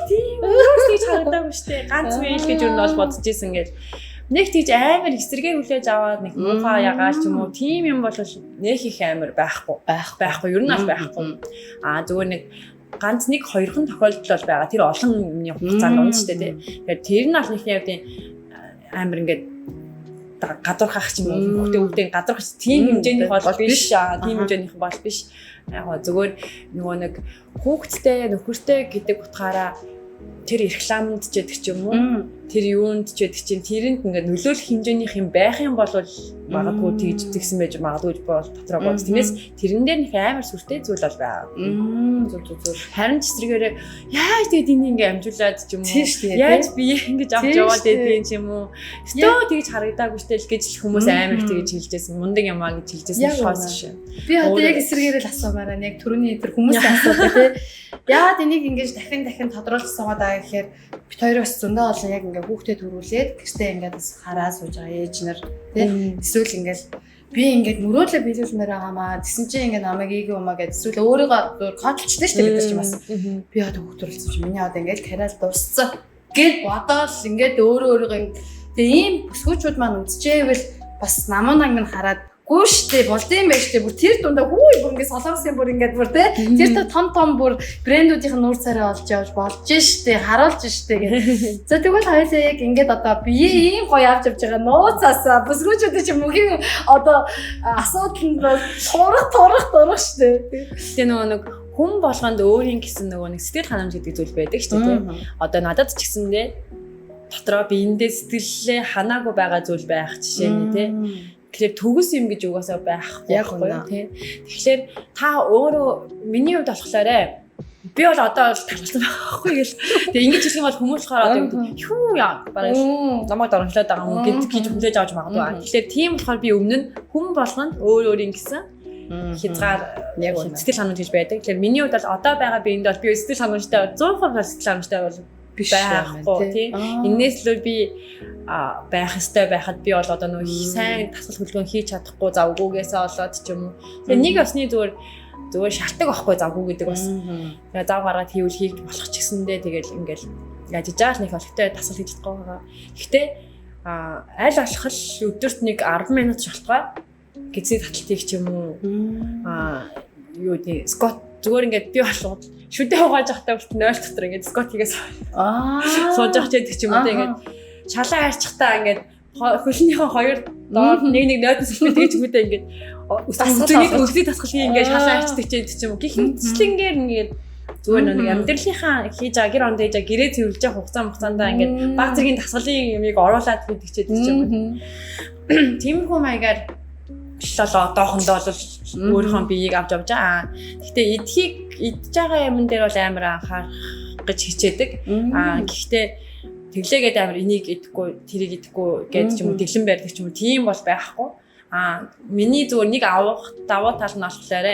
тийм өөрсдөө харагдаагүй штэ ганц мэйл гэж юу нь бол бодож исэн гэл нэг тийж амар эсрэгээр хүлээж аваад нэг муухай ягаал ч юм уу тийм юм бол нэг их амар байхгүй ер нь аль байхгүй зүгээр нэг ганц нэг хоёрхан тохиолдол бол байгаа тэр олон юмны хугацаанд унж штэ тий тэгэхээр тэр нь аль нэгний явдын амар ингээд гадуурхах ч юм уу хүүхдээ гадуурхах тийм хэмжээних бол биш тийм хэмжээних бол биш яг зүгээр нөгөө нэг хүүхдтэй нөхөртэй гэдэг утгаараа тэр рекламанд ч гэдэг ч юм уу тэр юунд ч гэдэг чинь тэрэнд ингээд нөлөөлөх хэмжээнийх юм байх юм бол магадгүй тэгж тэгсэн байж магадгүй бол дотроо бод тиймээс тэрэн дээр нэг амар сүртэй зүйл бол байгаа. Зүг. Харин ч эсрэгээрээ яаж тэгээд энийг ингээд амжуулаад ч юм уу яаж би ингэж авч яваад байдгийг ч юм уу өстөө тэгж харагдаагүй штэй л гэж хүмүүс амар тэгж хэлжсэн мундаг юмаа гэж хэлжсэн болохоос шүү. Би одоо яг эсрэгээрээ л асуумаар байна. Яг түрүүний тэр хүмүүстэй асуудаг тий. Яагаад энийг ингэж дахин тодруулж суугаад байгаа гэхээр бит хоёроос зөндөө олон яг ингээ хүүхдэд төрүүлээд гэртээ ингээд хараа сууж байгаа ээж нар тий эсвэл ингээл би ингээд мөрөөдлөө биелүүлмээр байгаамаа. Тэсэн чинь ингээд намайг ийгээ умаа гэж эсвэл өөрийгөө кодлчдээ штэ бид нар ч бас. Би одоо хөвгтөрлсөн чинь миний одоо ингээд кариал дууссан. Гээд бодоол ингээд өөрийгөө тэгээ ийм бүсгүүчүүд маань үзчихээвэл бас намуунаг минь хараад гүү штэ болдсон байж штэ бүр тэр дундаа бүр ингээд солонгосын бүр ингээд бүр тэр том бүр брэндүүдийн нуур царай олж явж болж штэ харуулж штэ гэх. За тэгвэл хоёулаа яг ингээд одоо бие ийм гоё авч явж байгаа нууцаасаа бүсгүүчүүд чинь мөхийн одоо асуудал нь турах штэ. Тэгээ нөгөө нэг хүн болгонд өөрийн гэсэн нөгөө нэг сэтгэл ханамж гэдэг зүйл байдаг шүү дээ. Одоо надад ч гэсэндээ дотроо биендээ сэтгэлээ ханаагүй байгаа зүйл байх жишээ нь тий. Тэгэхээр төгс юм гэж угаасаа байхгүй тий. Тэгэхээр та өөрөө миний хувьд болохоор би бол одоо талхсан байхгүй гэл. Тэгээ ингэж хэлэх юм бол хүмүүс болохоор одоо юу яа бараг намайг дөрөнчлөөд байгаа юм гэж хүлээж авч магадгүй. Тэгэхээр тийм болохоор би өмнө нь хүн болгонд өөрийн гэсэн хязгаар яг сэтгэл ханамж гэж байдаг. Тэгэхээр миний хувьд бол одоо байгаа биеинд бол би сэтгэл ханамжтай 100% сэтгэл ханамжтай бол байхгүй тий. Иннээс л би байх ёстой байхад би бол одоо нөгөө сайн тасгал хөдөлгөөн хийж чадахгүй завгүйгээсээ болоод ч юм уу. Тэгээ нэг осны зүгээр шалтгаан байхгүй завгүй гэдэг бас. Тэгээ зав гаргаад хийвэл хийж болох ч гэсэндээ тэгэл ингээл яаж ижаал нэг олгтой тасгал хийж чадахгүй байгаа. Гэхдээ аль болох өдөрт нэг 10 минут шалтгаан гэцээ таталтыг ч юм уу юу тий скот зүгээр ингээд би болгоод шүдээ угааж явахдаа бүрт 0 дотор ингээд скот хийгээс сууж явах гэдэг ч юм уу тий ингээд шалаа хайрчихтаа ингээд хөлнийхөө хоёр доор нэг нойдос сүлбэ тэгж өгдөө ингээд үснийг өсөй тасгалын ингээд шалаа хайрчдаг ч юм уу гэх мэтлэнгээр ингээд зүгээр нэг амьдралынхаа хийж байгаа гэр онд хийж байгаа гэрээ цэвэрлж байгаа хугацаандаа ингээд баг зэргийн тасгалын юмыг оруулаад гэдэг ч юм уу. Тиймэрхүү маягаар шал одоохондоо бол өөрийнхөө биеийг авч явж байгаа. Гэхдээ идж байгаа юм дээр бол амар анхаарах гэж хичээдэг. Гэхдээ тэглээгээд амар энийг идэхгүй, тэрийг идэхгүй гэдэг ч юм уу дэглэн барьдаг ч юм уу тийм бол байхгүй. Миний зүгээр нэг давуу тал нь болохоор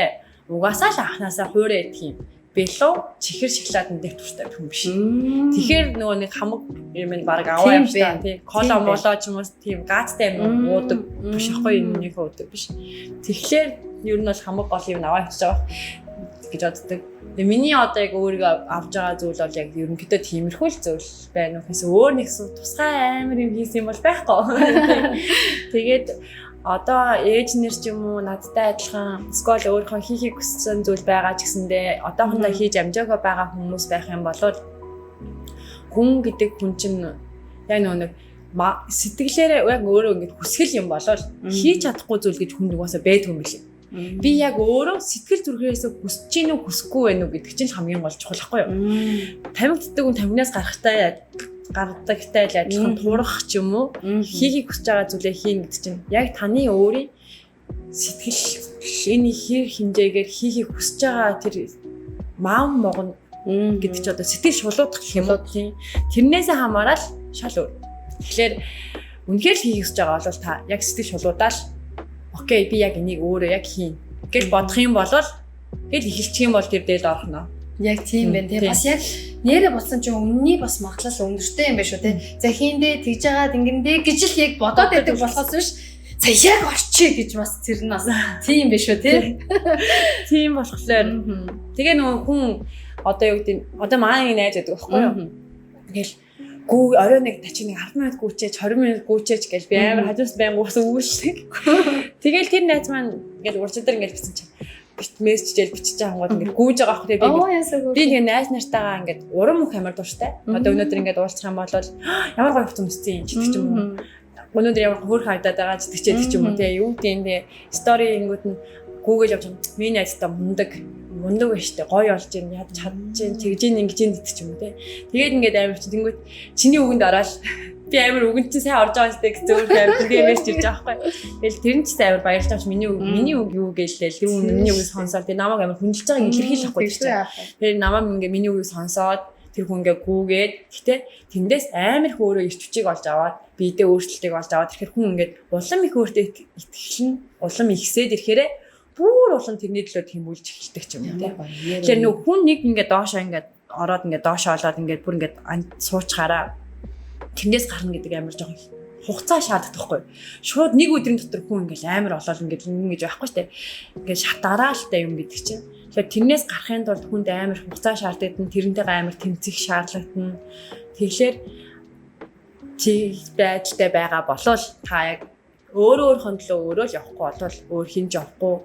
угаасаа л анханасаа хуурай идэх юм. Бэлүү чихэр шоколадын дээр туртай юм биш. Тэгэхээр нөгөө нэг хамаг юм баг аваа юм шиг тий. Кола молоо ч юм уу тийм гаацтай юм уудаг биш аахгүй юмнийхээ уудаг биш. Тэгэхээр ер нь бол хамаг гол юм аваа хийж байгаа гэж боддог. Тэгээ миний одоо яг өөрийгөө авч байгаа зүйл бол яг ерөнхийдөө тиймэрхүү л зүйл байна уу гэсэн өөр нэг тусгай амар юм хийсэн юм бол байхгүй. Тэгээд одоо ээж нэр ч юм уу надтай адилхан скол өөрийнхөө хийхийг хүссэн зүйл байгаа ч гэсэндээ одоохондоо хийж амжаагаа байгаа хүмүүс байх юм бол хүн гэдэг хүн чинь яг нэг сэтгэлээрээ яг өөрөө ингэж хүсгэл юм болол хийж чадахгүй зүйл гэж хүн угаасаа байдаг юм билээ. Би яг өөрөө сэтгэл зүрхээрээс хүсэж гин үү хүсэхгүй байх уу гэдэг чинь хамгийн гол чухал байхгүй юу? Тамигддаг хүн тамигнаас гардагтай л адилхан турах ч юм уу хийхийг хүсэж байгаа зүйлээ хийн гэдэг чинь яг таны өөрийн сэтгэл энэ хэр хэмжээгээр хийхийг хүсэж байгаа тэр маам могон гэдэг чи одоо сэтгэл шулуудах гэх юм уу тийм тэрнээсээ хамаарал шал өөр. Тэгэхээр үнэхээр л хийхийг хүсэж байгаа бол та яг сэтгэл шулуудаал окей би яг энийг өөрөө яг хийн гэж бодох юм бол тэгэл эхэлчих юм бол тэр дээр орхоно. Яг тийм байна тий. Бас яг нэрэ болсон чинь үнний бас магадлал өндөртэй юм байна шүү тий. За хийндээ тэгж жагаад ингэндээ гэж л яг бодоод байдаг болохоос биш. За яг орчие гэж бас тэр нь бас тийм биш шүү тий. Тийм болохоор тэгээ нөгөө хүн одоо юу гэдэг одоо маань найз байдаг байхгүй юу. Тэгэл гүү орой нэг тачиг нэг 10 минут гүйчээч 20 минут гүйчээч гэж би амар хажууст байнг уусаа үйлчлэг. Тэгэл тэр найз маань ингээд урчдэр ингээд бичсэн чинь мессежэл бичиж байгаа хангууд ингээд гүйж байгаа хэрэг би тэгээ найз нартайгаа ингээд урам мөх амар дуртай. Одоо өнөөдөр ингээд уулзах юм бол ямар гоё хөтөн өссөн ч гэдэг ч юм уу. Өнөөдөр ямар хөөр хайдаад байгаа ч гэдэг ч юм уу тий. Юу гэдэг стори ингүүд нь гүүгэл явж байгаа. Миний найзтай мундаг байштай гоё олж ийн яд чадчих тэгж ийн ингэж ийн гэдэг ч юм уу тий. Тэгээд ингээд амар чи тэнгүүт чиний үгэнд ороод би амар үгэнд чинь сайн орж байгаа сте гэж зөөр амар тэгээ мессеж ирж байгаа байхгүй. Тэгэл тэр нь ч амар баярлж байгаа ч миний үг юу гэлээ тэр миний үгийг сонсоод тэр намайг амар хүндэлж байгааг илэрхийлэх байхгүй тийм. Тэр намайг ингээ миний үгийг сонсоод тэр хүн ингээ гүүгээд гэтээ тэндээс амар их өөрөө ирч хүчийг олж аваад биедээ өөрчлөлтийг олж аваад тэгэхээр хүн ингээ улам их өөртөө итгэл нь улам ихсээд ирэхээрээ бүр улам тэрний төлөө тэмүүлж эхэлдэг ч юм уу тийм. Тэгэхээр нөх хүн нэг ингээ доошоо ингээ ороод ингээ доошоо олоод ингээ бүр ингээ сууцгаараа тэндээс гарна гэдэг амар жоохон хугацаа шаарддаг байхгүй. Шууд нэг өдрийн дотор хүн ингээл амар олол ингээд ингэж байхгүй штэ. Ингээд шатаараа л та юм гэдэг чинь. Тэгэхээр тэрнээс гарахын тулд хүнд амар хугацаа шаарддаг, тэрнтэйгээ амар тэмцэх шаардлагатна. Тэгэхээр чи байдалтай байгаа болол та яг өөрийнхөө төлөө өөрөө л явахгүй болвол өөр хинж явахгүй,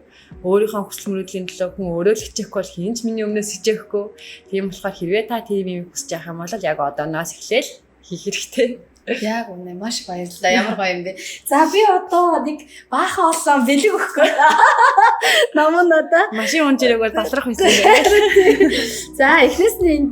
өөрийнхөө хүсэл мөрөөдлийн төлөө хүн өөрөө л хичээхгүй бол хинж миний өмнөөс хичээхгүй. Тийм болохоор хэрвээ та тийм юм хүсэж байгаа юм бол яг одооноос эхлээл хийх хэрэгтэй. Яг үнэ маш баярлалаа. Ямар гоё юм бэ. За би одоо нэг баахан олсон бэлэг өгөхгүй. Намын одоо машин унжирэг бол талрах байсан юм. За эхнээс нь энд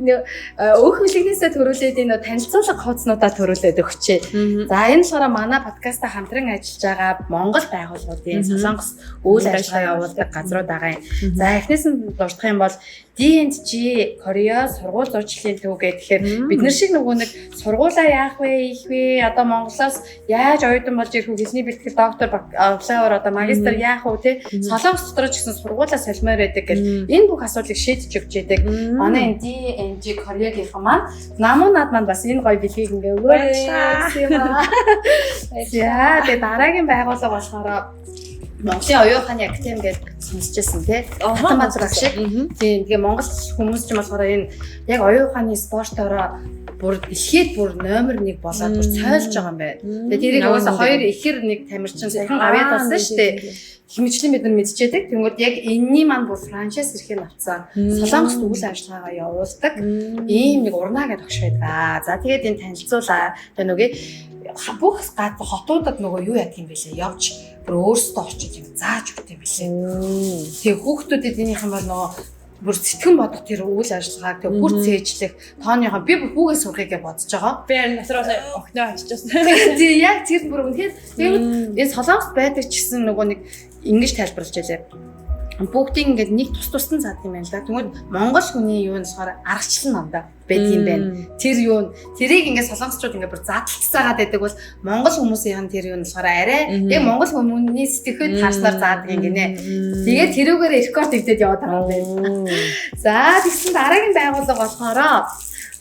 өөх бэлэгнээсээ төрүүлээд энэ танилцуулга хуудснуудаа төрүүлээд өгчээ. За энэ болохоор манай подкаста хамтран ажиллаж байгаа Монгол байгууллагуудын Солонгос үйл ажиллагаа явуулдаг газрууд байгаа юм. За эхнээс нь дурдах юм бол D&G Korea сургууль зурчлалын төв гэхээр бид нар шиг нөгөө нэг сургуулаа яах вэ, их вэ, одоо Монголоос яаж оюутан болж ирэх вэ, хэзний бэлтгэл доктор бакалавр одоо магистр яах вэ те Солонгос дотор ч гэсэн сургуулаа солимоор байдаг гэл энэ бүх асуудлыг шийдэж өгч яадаг. Манай энэ D&G Korea-гийн маань намуу над маань бас энэ гоё бэлгийг ингээ өгөөч юм аа. За тэгээ дараагийн байгууллага болохоор Монголын оюутны академи гэж сонсчихсан тий. Хатан базар шиг. Тийм тэгээ Монгол хүмүүс ч юм болохоор энэ яг оюутны спортороо бүр дэлхийд бүр номер 1 болоод бүр цойлж байгаа юм байна. Тэгээ тэрийг угаасаа хоёр ихэр нэг тамирчин сайхан аваад болсон шүү дээ. Хэмжлэн бид нар мэдчихэдэг. Тэнгүүд яг энэний маань бүр франчайз эрхийг авцсан. Солонгост үйл ажиллагаагаа явуулдаг. Ийм нэг урнаа гэдэг огш байдаг. За тэгээд энэ танилцуулаа. Тэгээ нүгэ бүх газар хотуудад нөгөө юу яадаг юм бэлээ явж бүр өөрсдөө очиж юм зааж өгд юм бэлээ. Тэгээ хүүхдүүдэд энийх юм бол нөгөө бүр сэтгэн бодох тэр үйл ажиллагааг тэгээ бүр цээжлэх тооныхоо би хүүгээс сурахыг бодож байгаа. Би насраас огноо хаччихсан. Тэгээ яг тэр бүр үнэхээр энэ Солонгост байдаг ч гэсэн нөгөө нэг ингэж тайлбарлаж байлаа. Бүгдийг ингээд нэг тус тусдан заадаг юм байна л да. Тэгмээд Монгол хүний юу нь болохоор аргачлал нондоо байдаг юм байна. Тэр юу нь тэрийг ингээд солонгосчууд ингээд бүр задлцсаагаад байдаг бол Монгол хүмүүсийн тэр юу нь болохоор арай яг Монгол хүмүүний сэтгэхэд харснаар заадаг юм гинэ. Тэгээд тэрүүгээр рекорд хийгдээд яваад байгаа юм байна. За тэгсэн дараагийн байгууллага болохоор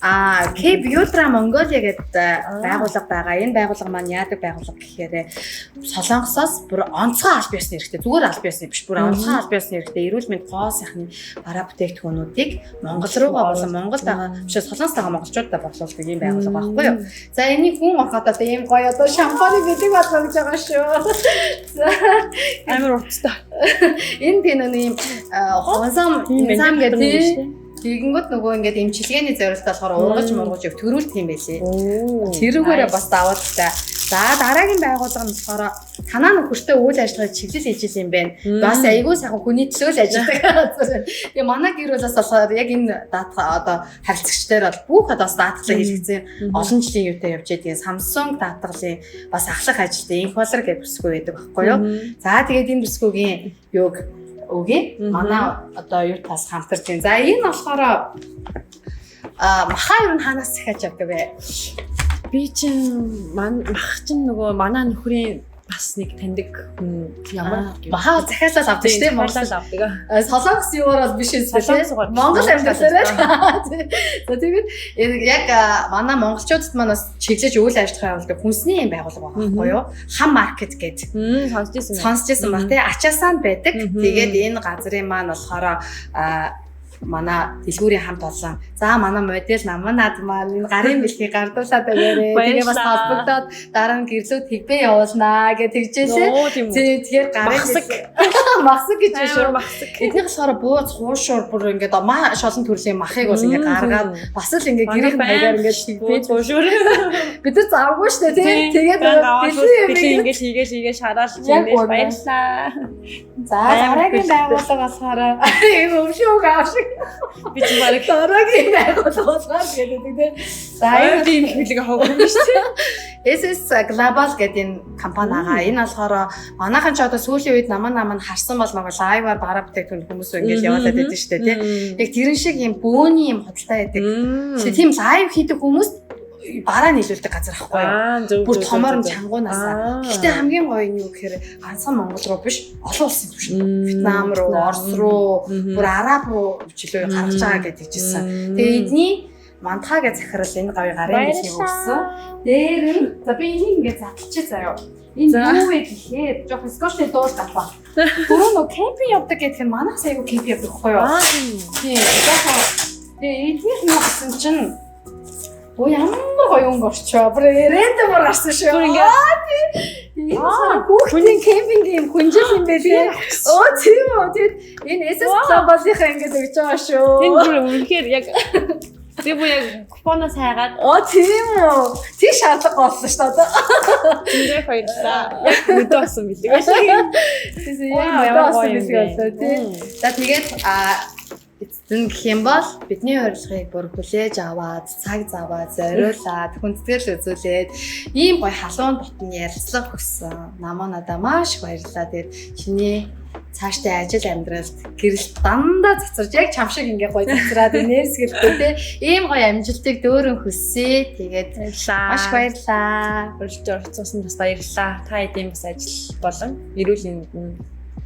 K-Butra Mongolia гэдэг байгууллага байгаа. Энэ байгууллага маань яадаг байгууллага гэхээр Солонгосоос бүр онцгой аль биесны хэрэгтэй. Зүгээр аль биесны биш, бүр онцгой аль биесны хэрэгтэй. Эрүүл мэнд гоо сайхны бараа бүтээгдэхүүнүүдийг Монгол руугаа болон Монголд байгаа биш Солонгост байгаа монголчуудад борлуулдаг юм байгууллага байхгүй юу? За энийг хүн ороход одоо ийм гоё одоо шампаны бэлэг бодлоо гэж байгаа шүү. За амар утастай. Энэ тийм ийм хонсам гэдэг тэгэнгүүт нөгөө ингээд эмчилгээний зорилттой болохоор ургаж мургаж өг төрүүлдэг юм байлээ. Тэрүүгээрээ бас даваад та. За дараагийн байгууллага нь болохоор танаа нөхөртэй үйл ажиллагаа чиглэл хийж юм байна. Бас айгүй сайхан хүний төлөө л ажилладаг. Тэгээ манай гэр бүлээс болохоор яг энэ даатга одоо харилцагчдаар бол бүх бас даатгалаа хийлгэсэн олон жилийн юутай явж байгаа. Samsung даатгалын бас ахлах ажилтны инфолер гэдэг бүсгүй байдаг байхгүй юу? За тэгээд энэ бүсгүйгийн юуг үгүй манай одоо юу тас хамтарч байна. За энэ болохоор махаа юу ханаас захиаж авдаг вэ? Би чинь мах чинь нөгөө манай нөхрийн бас нэг таньдаг хүн ямар махаа захиалал авдаг шүү дээ. Монголоор авдаг. Солонгос юугаар бол биш ээ. Монгол амьдлаараа. За тэгээд яг манай монголчуудад маань бас чиглэж үйл ажиллагаа явуулдаг хүнсний юм байгууллага байгаа байхгүй юу? Хам маркет гэдэг. Сонсчихсан баг тий. Ачаасаанд байдаг. Тэгээд энэ газрын маань болохоор манай дэлгүүрийн хамт олон. За манай модель наман над маань энэ гарын бэлгийг гардуулаад байгаарэ. Тэгээ бас холбогдоод дараа нь гэрлүүд тэгбэ явуулнаа гэж тэгжээшээ. Тэгэхээр гарын махсаг гэж шүү. Эднийх болохоор бууз хуушуур бүр ингээд маш олон төрлийн махыг бол ингээд гаргаад бас л ингээд гэрийн байгаар ингээд тэгбэ хуушуур. Бид нар завгүй шүү дээ тий. Тэгээд бэлгийн ингээд хийгээл шараад чинь баярлаа. За дараагийн байгууллага болохоор өвшөө gaаш. Би ч баг дараагийн байгууллага болохоор гэдэг тийм. За энэ тийм хэлэг хавах юм шүү дээ. SS Global гэдэг энэ компани байгаа. Энэ болохоор манайхан ч одоо сүүлийн үед намаа харсан бол нөгөө лайваар бараа бүтээгдэхүүн хүмүүс ингээд явуулаад байдаг шүү дээ тийм. Яг тэрэн шиг юм бөөний юм худалдаа байдаг. Тийм лайв хийдэг хүмүүс бараа нийлүүлдэг газар ахгүй юу? Бүр томоор чангуунасаа. Гэхдээ хамгийн гоё нь юу гэхээр ганцхан Монгол руу биш, олон улсын түвшин. Вьетнам руу, Орос руу, бүр Араб руу хөвчлөө гаргаж байгаа гэдэг жисэн. Тэгээ эдний Мантхагээ захирал энэ гавь гарын гэж нэг өгсөн. Дээр нь за би энийг ингээд задлчих заяа. Энэ юу вэ гэхээр жоохон скотчтэй дуул галбаа. Түрүү нөө кемпинг явдаг гэх юм манайх саяг кемпинг явдаг байхгүй юу? Тийм. Жоохон эднийх нь гэсэн чинь оо ямар гоё өнгөрчөө. Бүр рэндом гарсан шүү. Бүр ингээд хүүхдийн кемпинг юм хүнжил юм байлээ. Оо тийм үү. Тэгээд энэ SS Global-ийнхаа ингээд өгч байгаа шүү. Энэ бүр үнэхээр яг би бүр яг купоноос хайгаад оо тийм үү. Тий шаардлага болсон шүү дээ. зөндөө баярлаа. Яг өдөөсөн билээ. Тийм ямар гоё юм бэ. За тэгээд эцэн гэх юм бол бидний урилгыг бүр хүлээж аваад цаг заваад зориулаад хүндэтгэл үзүүлээд ийм гоё халуун бутан ярилцлага өгсөн. Намаа надаа маш баярлалаа. Тэгээд чиний цаашдаа ажил амьдралд гэрэлт дандаа цацарч яг чам шиг ингээ гоё цацраад энерсгэлтэй те ийм гоё амжилтыг дөөрөн хүсье. Тэгээд маш баярлалаа. Урилж оролцсон бас баярлалаа. Та эдийн бас ажил болон эрүүл мэндийн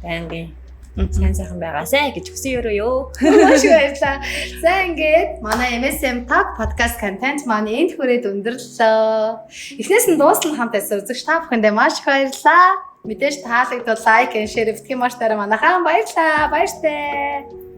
байнгын сайн сайхан байгаасай гэж хүсье ёо. Маш баярлалаа. За ингээд манай MSM Talk podcast content маань энд хүрээд өндөрлөө. Эхнээс нь дуусна хамт байсан үзэгч та бүхэндээ маш их баярлалаа. Мэдээж таалагдвал лайк and share хэвтгий маш тарай манайхаа баярлалаа. Баяртай.